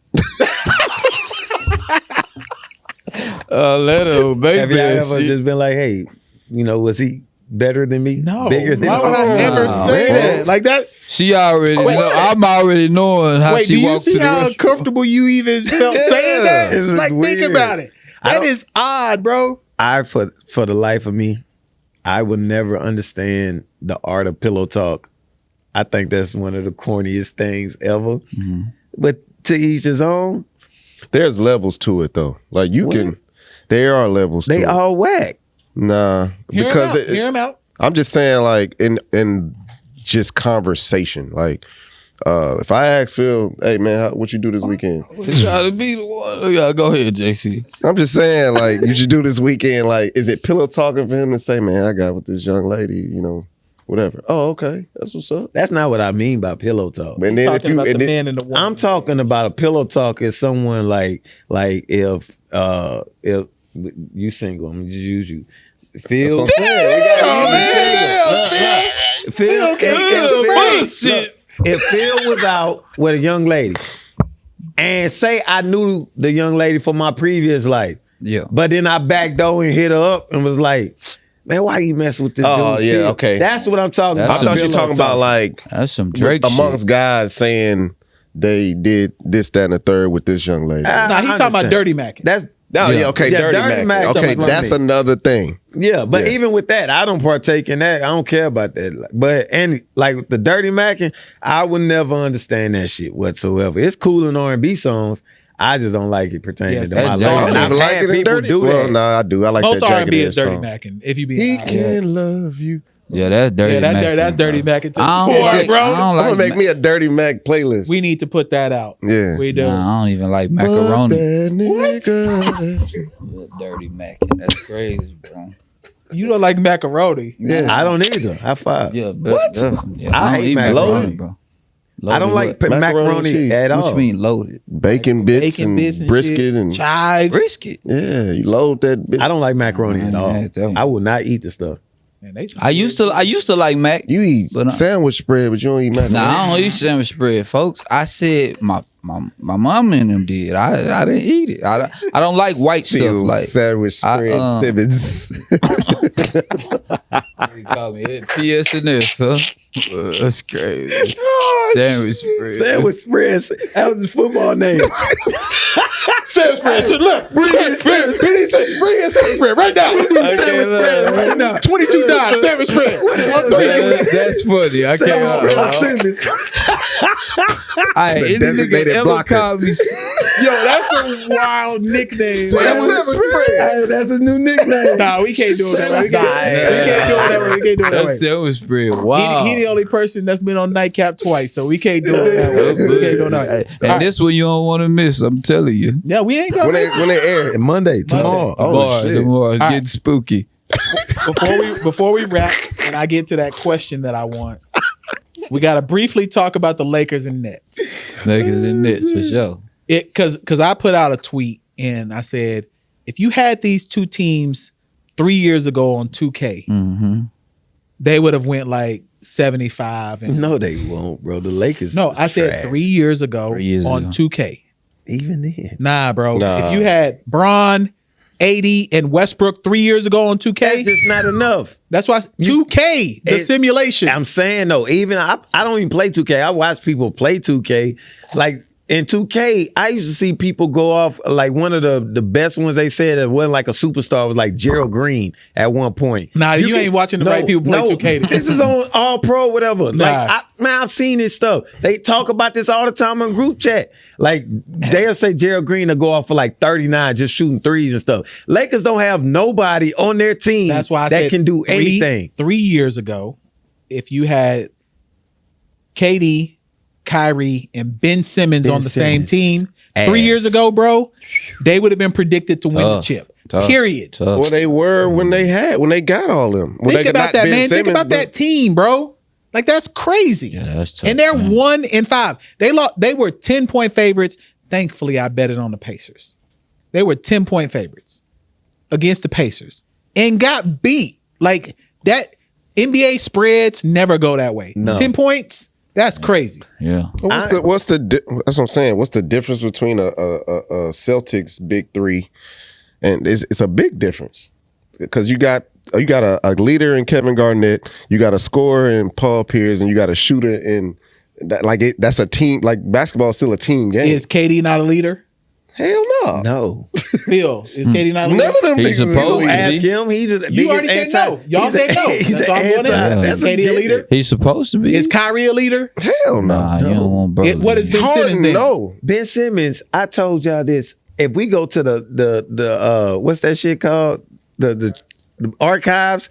Let him, baby. Have y'all ever just been like, hey, was he better than me? No. Bigger than Why me? would I ever Nah, say bro. that? Like that? She already Wait, know. I'm already knowing how Wait, do she you walks see to the how restaurant. uncomfortable you even felt saying that? it's Like, think weird. about it. I That don't- is odd, bro. For the life of me, I would never understand the art of pillow talk. I think that's one of the corniest things ever. Mm-hmm. But to each his own, There's levels to it though. Like you What? can. There are levels. they to it. all whack. Nah, Hear because him out. Hear him out. I'm just saying, like in just conversation. Like if I ask Phil, "Hey man, what you do this weekend?" We try to be the one. Yeah, go ahead, JC. I'm just saying, like you should do this weekend. Like, is it pillow talking for him to say, "Man, I got with this young lady," whatever. Oh, okay, that's what's up. That's not what I mean by pillow talk. And then if Talking you, about the and then, man and the woman. I'm talking about a pillow talk is someone like if you single, I'm gonna just use you. Phil, That's what I'm saying. Phil, if Phil was out with a young lady, and say I knew the young lady from my previous life, Yeah. but then I backdoor and hit her up and was like, "Man, why you messing with this Oh, dude?" yeah, Phil?" okay. That's what I'm talking That's I about. thought you were Pillow talking about talk. like That's some Drake amongst shit. guys saying they did this, that, and the third with this young lady. Ah. Nah, he I talking about understand. Dirty Mac. That's Oh, yeah, okay, Yeah, dirty, dirty Mac. Mac Okay, talking about that's me. another thing. Yeah, but Yeah. even with that, I don't partake in that. I don't care about that. But like the dirty macking, I would never understand that shit whatsoever. It's cool in R&B songs. I just don't like it pertaining Yes, to that my jacket- life. I And don't I've even like had it in people dirty. do Well, that. no, I do. I like Most that jacket. R&B in is Dirty song. Mackin'. If you be He honest. can love you. Yeah, that's dirty. Yeah, Mac that's shit, Dirty bro. Mac. I don't Boy, like, bro. I don't I'm like gonna make me a Dirty Mac playlist. We need to put that out. Yeah. We do. Nah, I don't even like macaroni. What? Yeah, dirty Mac. That's crazy, bro. You don't like macaroni. Yeah. I don't either. High five. Yeah, but definitely. Yeah, I don't hate eat macaroni. bro. I don't like what? Macaroni macaroni and cheese. at all. What you mean loaded? Bacon bits Bacon and bits and brisket shit. and Chives. Brisket. yeah, you load that bit. I don't like macaroni at all. I ain't had that one. I will not eat the stuff. Man, they I used to like Mac. You eat But, sandwich spread, but you don't eat macaroni. Nah, I don't eat sandwich spread, folks. I said my mom and them did. I didn't eat it. I don't like white stuff. Still Like sandwich spread, Simmons. you call me PSNS, huh? That's crazy. Sandwich spread. Sandwich spread. That was his football name. sandwich spread to the left. Bring in sandwich spread right now. Okay, look, right now. $22 sandwich spread. That's funny. I can't. Sandwich. Any designated nigga ever blocker. called me Yo, that's a wild nickname. Sandwich spread. Hey, that's his new nickname. Nah, we can't do it that way. We can't do it that way. We can't do it that way. sandwich spread. Wow. He the only person that's been on Nightcap twice, so we can't do it that way. We can't do it that way. And this one you don't want to miss. I'm telling you. Yeah, we ain't when gonna they when they air. Monday, tomorrow. Oh, shit. Tomorrow it's All right. getting spooky. before we wrap and I get to that question that I want, we gotta briefly talk about the Lakers and Nets. Niggas and Nets for sure. Cause I put out a tweet and I said, if you had these two teams 3 years ago on 2K, Mm-hmm. they would have went like 75 and No, they won't, bro. The Lakers. no, I said trash. 3 years ago 3 years on ago. 2K. Even then. Nah, bro. Nah. If you had Bron, 80, and Westbrook 3 years ago on 2K, That's just not enough. that's why 2K, the It- simulation. I'm saying though, even I don't even play 2K. I watch people play 2K. Like in 2K, I used to see people go off like one of the best ones they said that wasn't like a superstar was like Gerald Green at one point. Nah, you ain't watching the right people play 2K. This is on All Pro, whatever. Nah. Like, I've seen this stuff. They talk about this all the time on group chat. Like, they'll say Gerald Green will go off for like 39 just shooting threes and stuff. Lakers don't have nobody on their team That's why I that said can do anything. 3 years ago, if you had KD, Kyrie, and Ben Simmons on the same team 3 years ago, bro, they would have been predicted to win the chip. Period. Well, they were when they got all them. Think about that, man. Think about that team, bro. Like, that's crazy. Yeah, that's tough. And they're man. 1-5. They were 10-point favorites. Thankfully, I bet it on the Pacers. They were 10-point favorites against the Pacers and got beat. Like, that NBA spreads never go that way. No. 10 points, that's crazy. Yeah. That's what I'm saying. What's the difference between a Celtics big three, and it's a big difference because you got a leader in Kevin Garnett, you got a scorer in Paul Pierce, and you got a shooter in that. Like that's a team. Like basketball is still a team game. Is KD not a leader? Hell no. No. Phil, is KD not a leader? None of them He's niggas supposed to Ask be. him. He's the You biggest already said no. Y'all said no. He's That's the all I'm going in. anti. Is KD a leader? He's supposed to be. Is Kyrie a leader? Hell no. Nah, you don't want brother. What is Ben Simmons then? No. Ben Simmons, I told y'all this. If we go to the what's that shit called? The archives.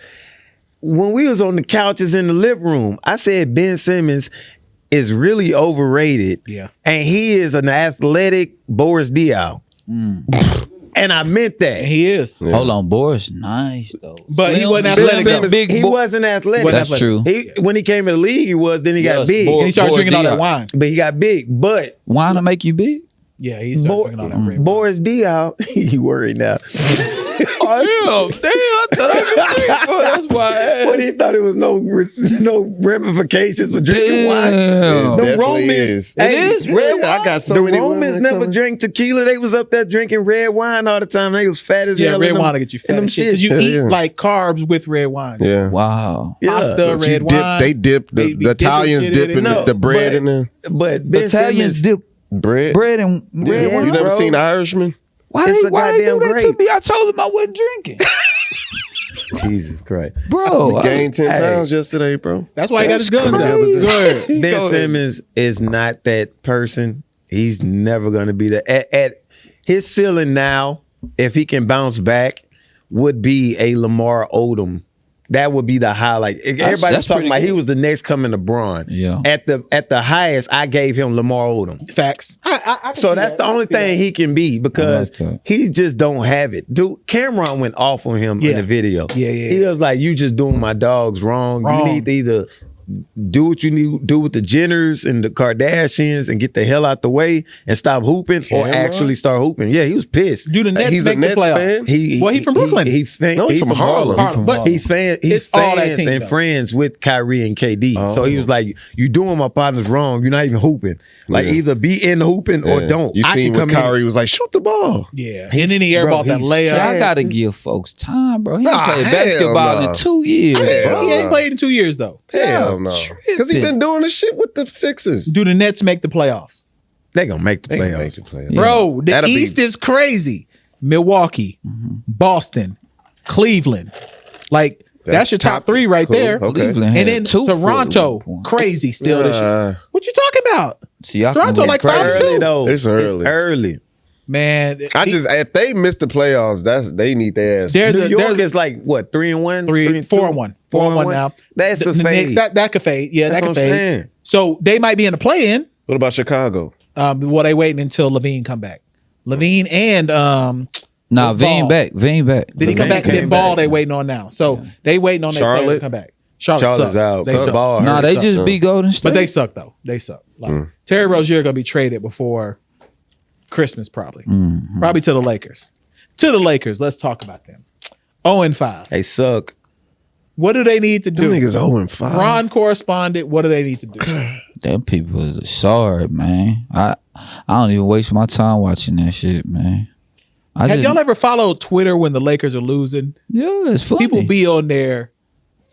When we was on the couches in the living room, I said Ben Simmons is really overrated. Yeah. And he is an athletic Boris Diaw. And I meant that. And he is. Yeah. Hold on, Boris, nice though. But he wasn't Slim, athletic, Slim, though. big He boy. wasn't athletic. That's true. When he came in the league, he was. Then he got Yes, big. Boris. And he started Boy, drinking all that Diaw. wine. But he got big. But Wine to make you big? Yeah, he started drinking all that red wine. Boris Diaw, he worried now. I am. Damn, I thought I could drink. That's why I asked. But he thought it was no ramifications for drinking wine. Damn. The Definitely Romans, is. hey, It is red red wine. I got so the many Romans women never coming. drank tequila. They was up there drinking red wine all the time. They was fat as Yeah, hell. red in them- wine will get you in fat them as shit. Because shits. you Yeah, eat yeah. like carbs with red wine. Yeah. Wow. Yeah. Pasta, But you red wine. They dip They the be dipping Italians shit in it. dipping No, the bread but- in there. But Ben Italians Simmons, dip Bread. bread and red Yeah, wine. You never bro. seen Irishman? Why It's they, a why they do goddamn that grape. to me? I told them I wasn't drinking. Jesus Christ. Bro, Gained 10 Hey. pounds yesterday, bro. That's why he got his guns out. crazy. Go ahead. Ben Go ahead. Simmons is not that person. He's never going to be that. At his ceiling now, if he can bounce back, would be a Lamar Odom. That would be the highlight. Everybody's that's talking pretty about he good. was the next coming to Braun. Yeah. At the highest, I gave him Lamar Odom. Facts. I can So see that's that. the I can only see thing that. he can be because I like that. he just don't have it. Dude, Cameron went off on him in Yeah. the video. Yeah. He was like, "You just doing my dogs wrong. Wrong. You need to either do what you need to do with the Jenners and the Kardashians and get the hell out the way and stop hooping, or Cameron? actually start hooping." Yeah, he was pissed. Do the Nets He's a make the Nets playoffs? fan? Well, he from Brooklyn. He's He's from Harlem. Harlem. But He's It's all that fans team, and though. friends with Kyrie and KD. So he Oh. was like, "You doing my partners wrong. You're not even hooping. Like Yeah. either be in the hooping or Yeah. don't." You I seen can when come in. Kyrie was like, shoot the ball. Yeah. And then he airballed that he's layup. I trash. gotta give folks time, bro. He ain't Nah, played hell basketball no. in 2 years. Hell He ain't no. played in 2 years, though. Hell no. Because he tripping. been doing the shit with the Sixers. Do the Nets make the playoffs? They gonna make the They can playoffs. make the playoffs. Bro, the That'll be- East is crazy. Milwaukee, Boston, Cleveland. Like, that's your top three right Cool. there. Okay. Cleveland had And then 2 for Toronto, at one point. crazy still this year. What you talking about? See, y'all Toronto can like win. 5-2. Early though. It's early. It's early. Man, If they miss the playoffs, they need their ass. there's New a York there's is like what 3-1, 4-1 now. That's the a fade. Knicks, that could fade. Yeah, That's that what could I'm fade. saying. So they might be in the play-in. What about Chicago? Well, they waiting until Levine come back. Levine and Nah, Ball. Veen back. Did Did he come Levine back? And then came Ball back. they waiting on now. So they waiting on their players to Charlotte? come back. Charlotte Charlotte's sucks. out. They So suck. Ball Nah, hurt. they suck. just beat Golden State. But they suck though. They suck. Like Terry Rozier gonna be traded before Christmas probably. Probably to the Lakers. To the Lakers. Let's talk about them. 0-5. They suck. What do they need to Them do? niggas 0-5. Ron correspondent. What do they need to do? Them people is sorry, man. I don't even waste my time watching that shit, man. Have y'all ever followed Twitter when the Lakers are losing? Yeah, it's funny. People be on there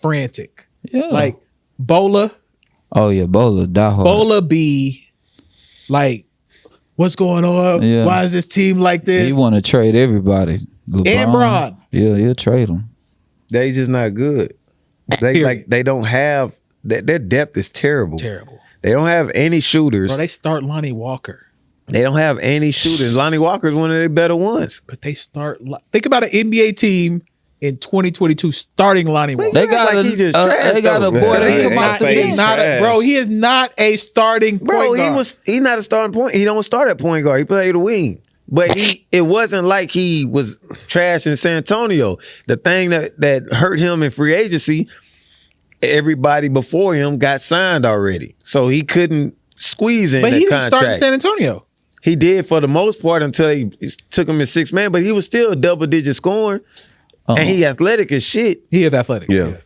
frantic. yeah. Like Bola. oh yeah, Bola, die hard. Bola be like What's going on? Yeah. Why is this team like this? He want to trade everybody. LeBron, And Bron. Yeah, he'll trade them. They just not good. They Period. they don't have their depth is terrible. Terrible. They don't have any shooters. Bro, they start Lonnie Walker. They don't have any shooters. Lonnie Walker's one of their better ones. But they start. Think about an NBA team in 2022 starting Lonnie Walker. They got like a, he just trash, they got a though. boy Yeah, that he come ain't out the say bench. he's Not trash. bro, he is not a starting point Bro, guard. he's not a starting point. He don't start at point guard. He played the wing. But it wasn't like he was trash in San Antonio. The thing that hurt him in free agency, everybody before him got signed already. So he couldn't squeeze in But that he didn't start in contract. San Antonio. He did for the most part until he took him in 6 man, but he was still double-digit scoring. And he athletic as shit. He is athletic. Yeah.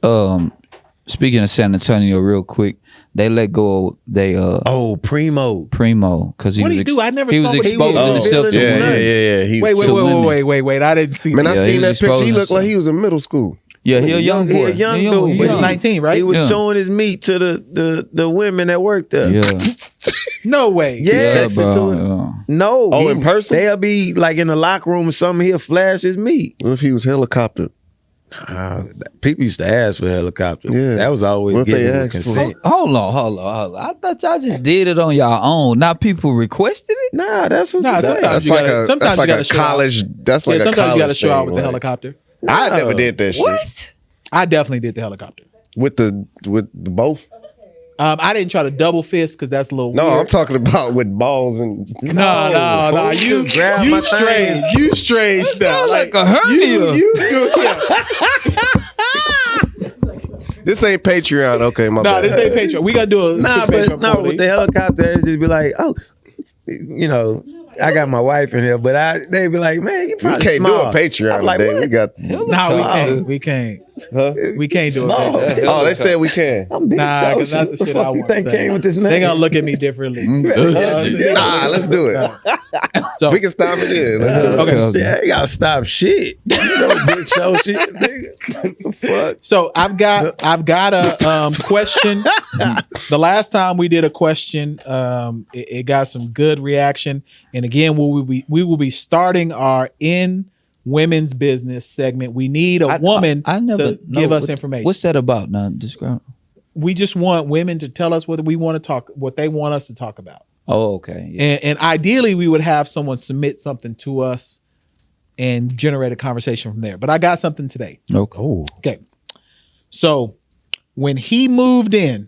Speaking of San Antonio, real quick, they let go of Primo. Primo because he What was did he do? I never he saw was what he exposing was doing. himself to Yeah, women. yeah. He Wait, was to women. wait. I didn't see Man, that. I Yeah, seen he that was picture. He exposing looked like he was in middle school. Yeah, he a young boy. He a young dude. He but young. He's 19, right? He was Yeah. showing his meat to the women that worked there. Yeah, No way. Yeah, bro. to it. Yeah. No. Oh, in person? They'll be like in the locker room or something. He'll flash his meat. What if he was helicoptered? People used to ask for helicopters. Yeah. That was always What they getting asked for? consent. Hold on. I thought y'all just did it on your own. Now people requested it. Nah, that's what. Nah, that- sometimes That's you like gotta- a sometimes that's like you a gotta show out. college. That's like Yeah, a sometimes you got to college show out thing, with the like- helicopter. I never did that shit. What? I definitely did the helicopter. With the both. I didn't try to double fist because that's a little No, weird. I'm talking about with balls and. No. fool, You just grab my strange. thing. You strange now. Like a hernia. You do. Yeah. This ain't Patreon. Okay, my No, bad. this ain't Patreon. We gotta do a Nah, quick but Patreon no, party. with the helicopter, it'd just be like, oh, you know, I got my wife in here, but they'd be like, man, you We probably can't small. do a Patreon I'm like, today. what? We got. No, we can't. Huh? We can't do Small. it. Oh, they said we can. I'm big Nah, show because not shit. the What shit the I fuck you want to think say. came with this name? They gonna look at me differently. Nah, let's do it. So We can stop it there. Let's do it. okay. Yeah, you gotta stop shit. You know, big show shit. Nigga. The fuck? So I've got a question. The last time we did a question, it got some good reaction. And again, we will be starting our In Women's Business segment. We need a woman I never to know give us what- information. What's that about? Now describe. We just want women to tell us what we want to talk, what they want us to talk about. Oh, okay. Yeah. And ideally, we would have someone submit something to us and generate a conversation from there. But I got something today. Okay. Okay. So when he moved in,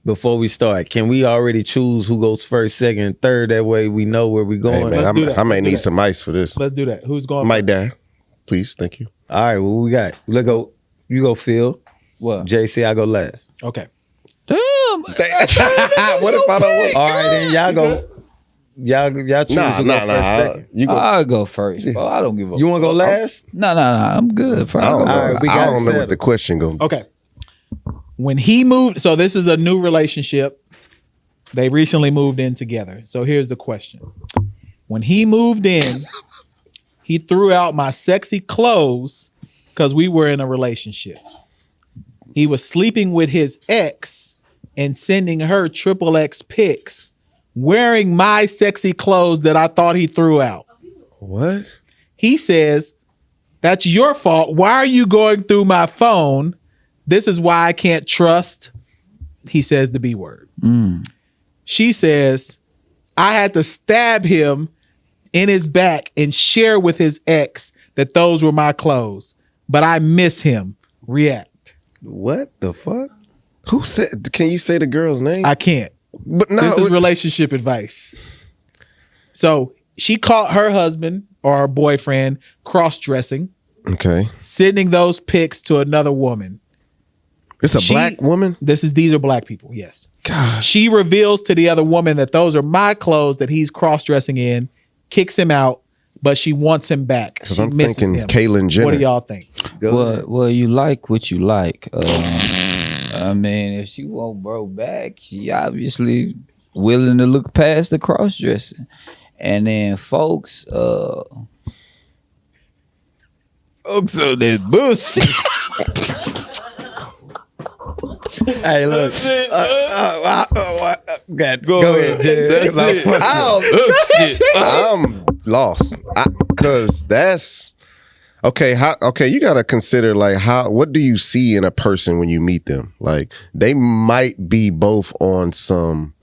Before we start, can we already choose who goes first, second, and third? That way we know where we're Hey, going. man, Let's do that. I may Let's do need that. some ice for this. let's do that. Who's going? Mike Dare, please, thank you. All right, well, we got. Let's go. You go, Phil. What? JC, I go last. Okay. Damn. What if I don't want? All right, then y'all go. Y'all choose Nah, who go first, second. You go. I'll go first, bro. I don't give a You want to go fuck. last? No. I'm good. I don't know. All right, we I got don't know settled. what the question goes. Okay. When he moved, so this is a new relationship. They recently moved in together. So here's the question. When he moved in, he threw out my sexy clothes because we were in a relationship. He was sleeping with his ex and sending her XXX pics wearing my sexy clothes that I thought he threw out. What? He says, that's your fault. Why are you going through my phone? This is why I can't trust. He says the B word. She says, I had to stab him in his back and share with his ex that those were my clothes, but I miss him. React. What the fuck? Who said? Can you say the girl's name? I can't. But no, This is relationship advice. So she caught her husband or her boyfriend cross-dressing, okay. sending those pics to another woman. It's a She- black woman. These are black people, yes. God. She reveals to the other woman that those are my clothes that he's cross-dressing in, kicks him out, but she wants him back. Because She I'm misses thinking him. Caitlyn Jenner. What do y'all think? Well, you like what you like. I mean, if she won't bro back, she obviously willing to look past the cross dressing. And then folks, folks on this bullshit. Hey, look. Go ahead, Jay. I'm lost because that's okay. Okay, you gotta consider like what do you see in a person when you meet them? Like they might be both on some,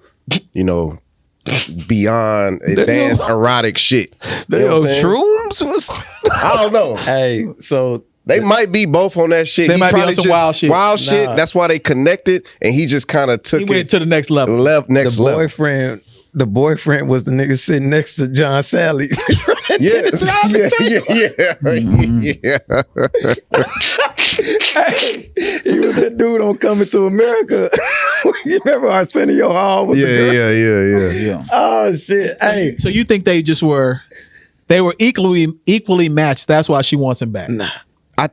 beyond advanced erotic shit. They on shrooms? I don't know. Hey, so they might be both on that shit. They might be on some wild shit. Wild shit. That's why they connected, and he just kind of took he went to the next level. The boyfriend was the nigga sitting next to John Sally. Yeah. Hey, he was that dude on Coming to America. You remember Arsenio Hall? Was Yeah. Oh shit! Hey, So you think they were equally matched? That's why she wants him back. nah.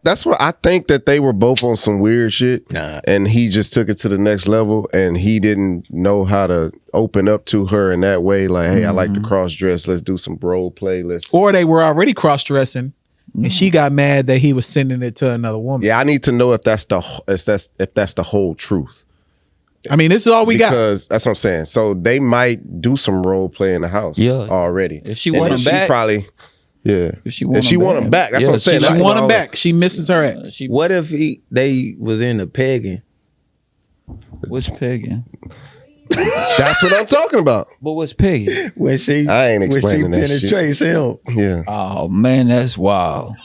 That's what I think, that they were both on some weird shit, and he just took it to the next level, and he didn't know how to open up to her in that way. Like, hey, I like to cross dress. Let's do some role play. Or they were already cross dressing, and she got mad that he was sending it to another woman. Yeah, I need to know if that's the whole truth. I mean, this is all we got. Because that's what I'm saying. So they might do some role play in the house already. If she want him back, probably. Yeah, if she want him back, that's what I'm saying. She want him back. She misses her ex. What if they was in the pegging? What's pegging? That's what I'm talking about. But what's pegging? When she explaining that shit. penetrates him. Yeah. Oh man, that's wild.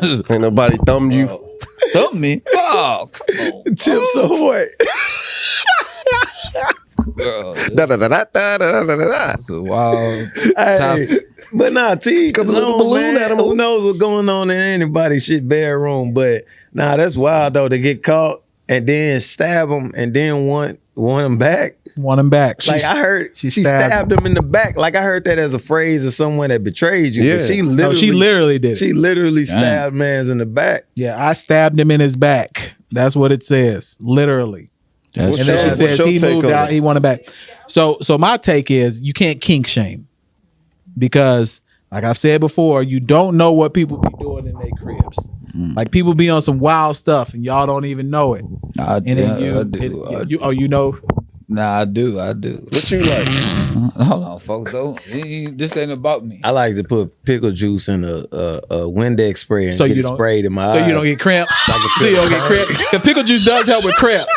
Ain't nobody thumb you. Thumb me? Oh, come on. Chips Ahoy. Girl, Da-da-da-da-da-da-da-da. that's a wild Hey, topic. but nah, T, Couple little balloon animal. who knows what's going on in anybody's shit bedroom? But nah, that's wild though. To get caught and then stab him and then want him back. Want him back. Like I heard, she stabbed him in the back. Like I heard that as a phrase of someone that betrayed you. Yeah. But she She literally did it. She literally stabbed man's in the back. Yeah, I stabbed him in his back. That's what it says. Literally. That's And then she What's says your he take moved on out, it? he wanted back. So my take is you can't kink shame. Because like I've said before, you don't know what people be doing in their cribs. Like people be on some wild stuff and y'all don't even know it. I And then do. you know. Nah, I do. What you like? Hold on, folks. This ain't about me. I like to put pickle juice in a Windex spray and So get you it don't- sprayed in my eyes. So you don't get cramps. So you don't get cramps. The pickle juice does help with cramps.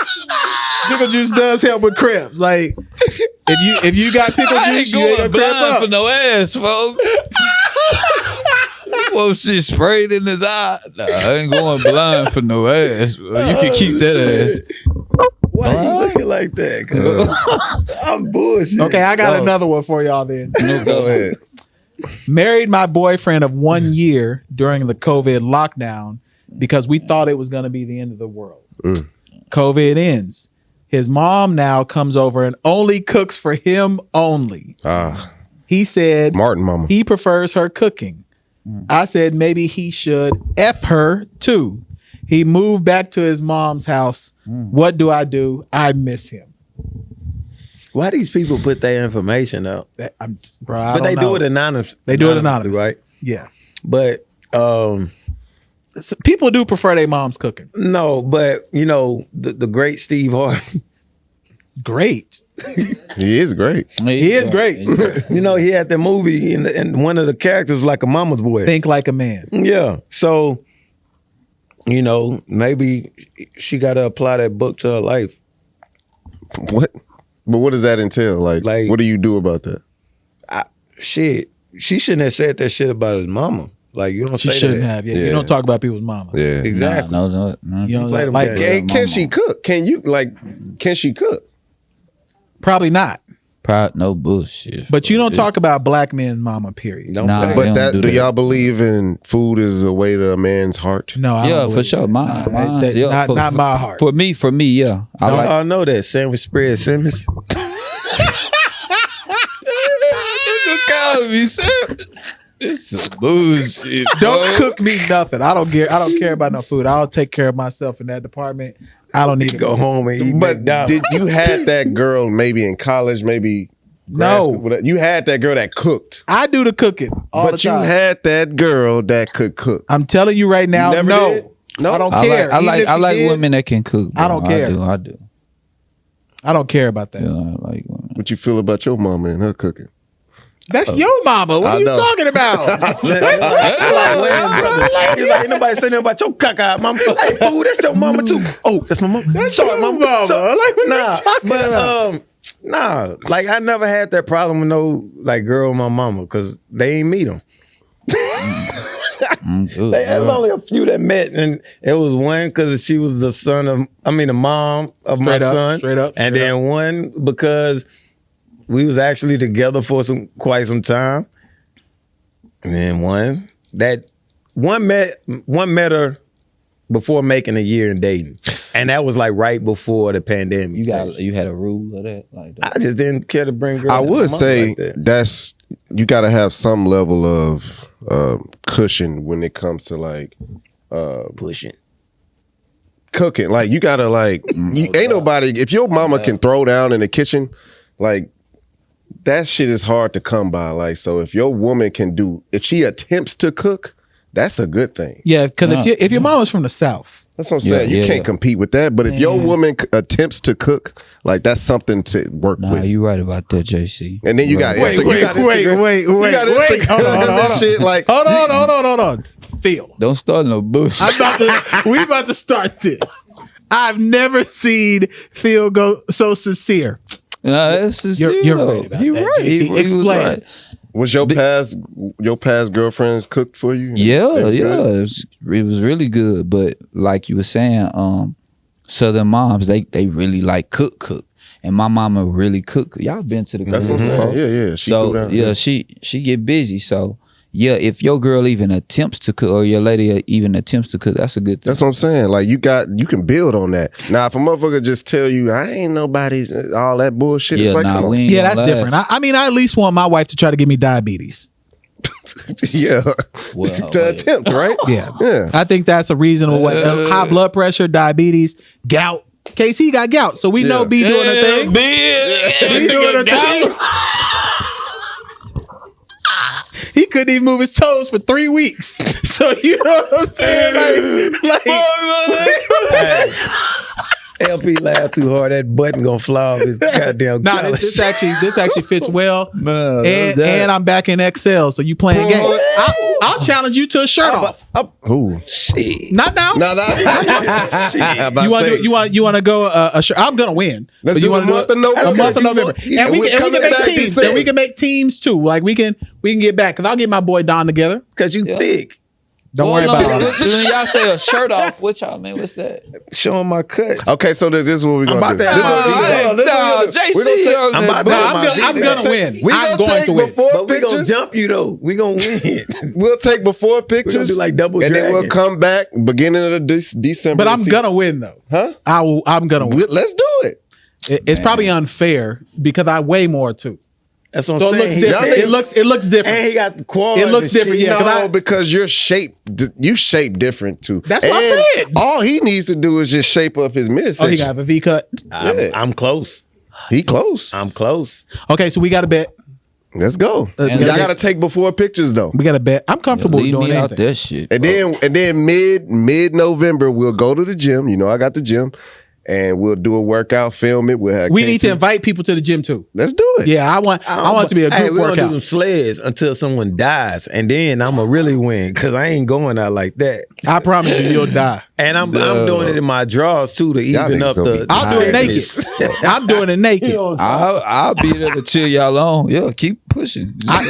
Pickle juice does help with cramps. Like if you got pickle juice, you ain't gonna cramp up. for no ass, folks. Well, shit sprayed in his eye. Nah, I ain't going blind for no ass. Well, you can keep that ass. Why you looking like that? 'Cause I'm bullshit. Okay, I got another one for y'all then. Go ahead. Married my boyfriend of 1 year during the COVID lockdown because we thought it was going to be the end of the world. COVID ends. His mom now comes over and only cooks for him only. He said Martin mama. he prefers her cooking. I said maybe he should F her too. He moved back to his mom's house. What do? I miss him. Why these people put their information out? But They do it anonymously. They do it anonymously, right? Yeah. But So people do prefer their mom's cooking. no, but the great Steve Harvey. Great. He is great. He is great. He had the movie and one of the characters was like a mama's boy. Think like a man. Yeah. So, maybe she got to apply that book to her life. What? But what does that entail? Like what do you do about that? Shit. She shouldn't have said that shit about his mama. Like, you don't She say shouldn't that. have. Yeah. Yeah. You don't talk about people's mama. Yeah. Exactly. No. You don't Play them like games. Hey, can she cook? Can she cook? probably not. No bullshit. But you don't talk about black men's mama, period. Don't Nah, play. they But don't that do do that. y'all believe in food is a way to a man's heart? No, I Yeah, don't for believe sure. that. Mine, That- yeah, not my heart. For me, yeah. I Don't like. y'all know that sandwich spread Simmons? It's some bullshit. Don't cook me nothing. I don't care about no food. I'll take care of myself in that department. I don't need to Go home and eat But McDonald's. did you had that girl maybe in college, maybe No. grad school, you had that girl that cooked. I do the cooking all the But you time. had that girl that could cook. I'm telling you right now, never no. did? No? I don't I care. like Even if she women did, that can cook. I don't care. I do. I don't care about that. Yeah, I like women. What you feel about your mama and her cooking? That's your mama. What I are you know. talking about? Ain't nobody say nothing about your caca, mama. Hey, fool, that's your mama too. Oh, that's my mama. That's Sorry, your mama. mama. Like, what nah, you talking but about? nah, like I never had that problem with no like girl with my mama because they ain't meet them. There's only a few that met, and it was one because she was the mom of my son, and then one because we was actually together for quite some time, and then one met her before making a year and dating, and that was like right before the pandemic. You had a rule of that, like that. I just didn't care to bring girls. I would say like that. that's you got to have some level of cushion when it comes to like pushing. Cooking. Like you gotta like ain't nobody if your mama can throw down in the kitchen, like that shit is hard to come by. Like so if your woman can if she attempts to cook, that's a good thing. Yeah, because if your mom was from the South. That's what I'm saying. You can't compete with that. But if your woman attempts to cook, like that's something to work with. Nah, you right about that, JC. And then you got Wait. You got this shit like Hold on. Phil. Don't start no bullshit. We about to start this. I've never seen Phil go so sincere. Nah, that's sincere. You're right about He that, right. JC. He was Explain. right. Was your past girlfriends cooked for you? Yeah. It was really good. But like you were saying, Southern moms, they really like cook. And my mama really cook. Y'all been to the That's what I'm saying. Yeah. She go down. she get busy. So yeah, if your girl even attempts to cook or your lady even attempts to cook, that's a good thing. That's what I'm saying. Like you can build on that. Now if a motherfucker just tell you I ain't nobody, all that bullshit, it's like come on. we ain't Yeah, gonna that's different. I mean, I at least want my wife to try to give me diabetes. Yeah. Well, to attempt, right? Yeah. I think that's a reasonable way. High blood pressure, diabetes, gout. KC got gout, so we know B doing a thing. B doing a thing. He couldn't even move his toes for 3 weeks. So you know what I'm saying? LP laughed too hard. That button gonna fly off his goddamn Nah, collar. this actually fits well. No, and I'm back in XL, so you playing game. I'll challenge you to a shirt off. Who? Shit. Not now. No. You want to go a shirt? I'm gonna win. Let's But do you a wanna month of November. A month of November, and we can coming make back teams. December. And we can make teams too. Like we can get back because I'll get my boy Don together. Cause you thick. Don't worry about all that. When y'all say a shirt off, what y'all mean? What's that? Showing my cuts. Okay, so this is what we're gonna do. JC. I'm gonna win. I'm going take to win. before But we gonna pictures. jump you though. We gonna win. We'll take before We gonna pictures. do like double and then we'll dragon. come back beginning of December. But and I'm see- gonna win though. Huh? I'm gonna win. Let's do it. It's probably unfair because I weigh more too. That's what So I'm it looks saying. different. It looks different. And he got the quads. It looks and different, shit. yeah. 'cause No, because you're you shape different too. That's what I And said. all he needs to do is just shape up his Oh, he midsection. got a V cut. I'm close. He close. I'm close. Okay, so we got to bet. Let's go. And Y'all got to take before pictures though. We got to bet. I'm comfortable Leave doing me out anything. that shit. And then mid November we'll go to the gym. You know I got the gym, and we'll do a workout, film it. We'll have We need to KT. invite people to the gym too. Let's do it. Yeah, I want it to be a Hey, group we're gonna do them workout. sleds until someone dies, and then I'ma really win because I ain't going out like that. I promise you, you'll die. And I'm doing it in my drawers too to Y'all even niggas up gonna the. be I'll do it naked. I'm doing it naked. I'll be there to chill y'all on. Yeah, keep pushing.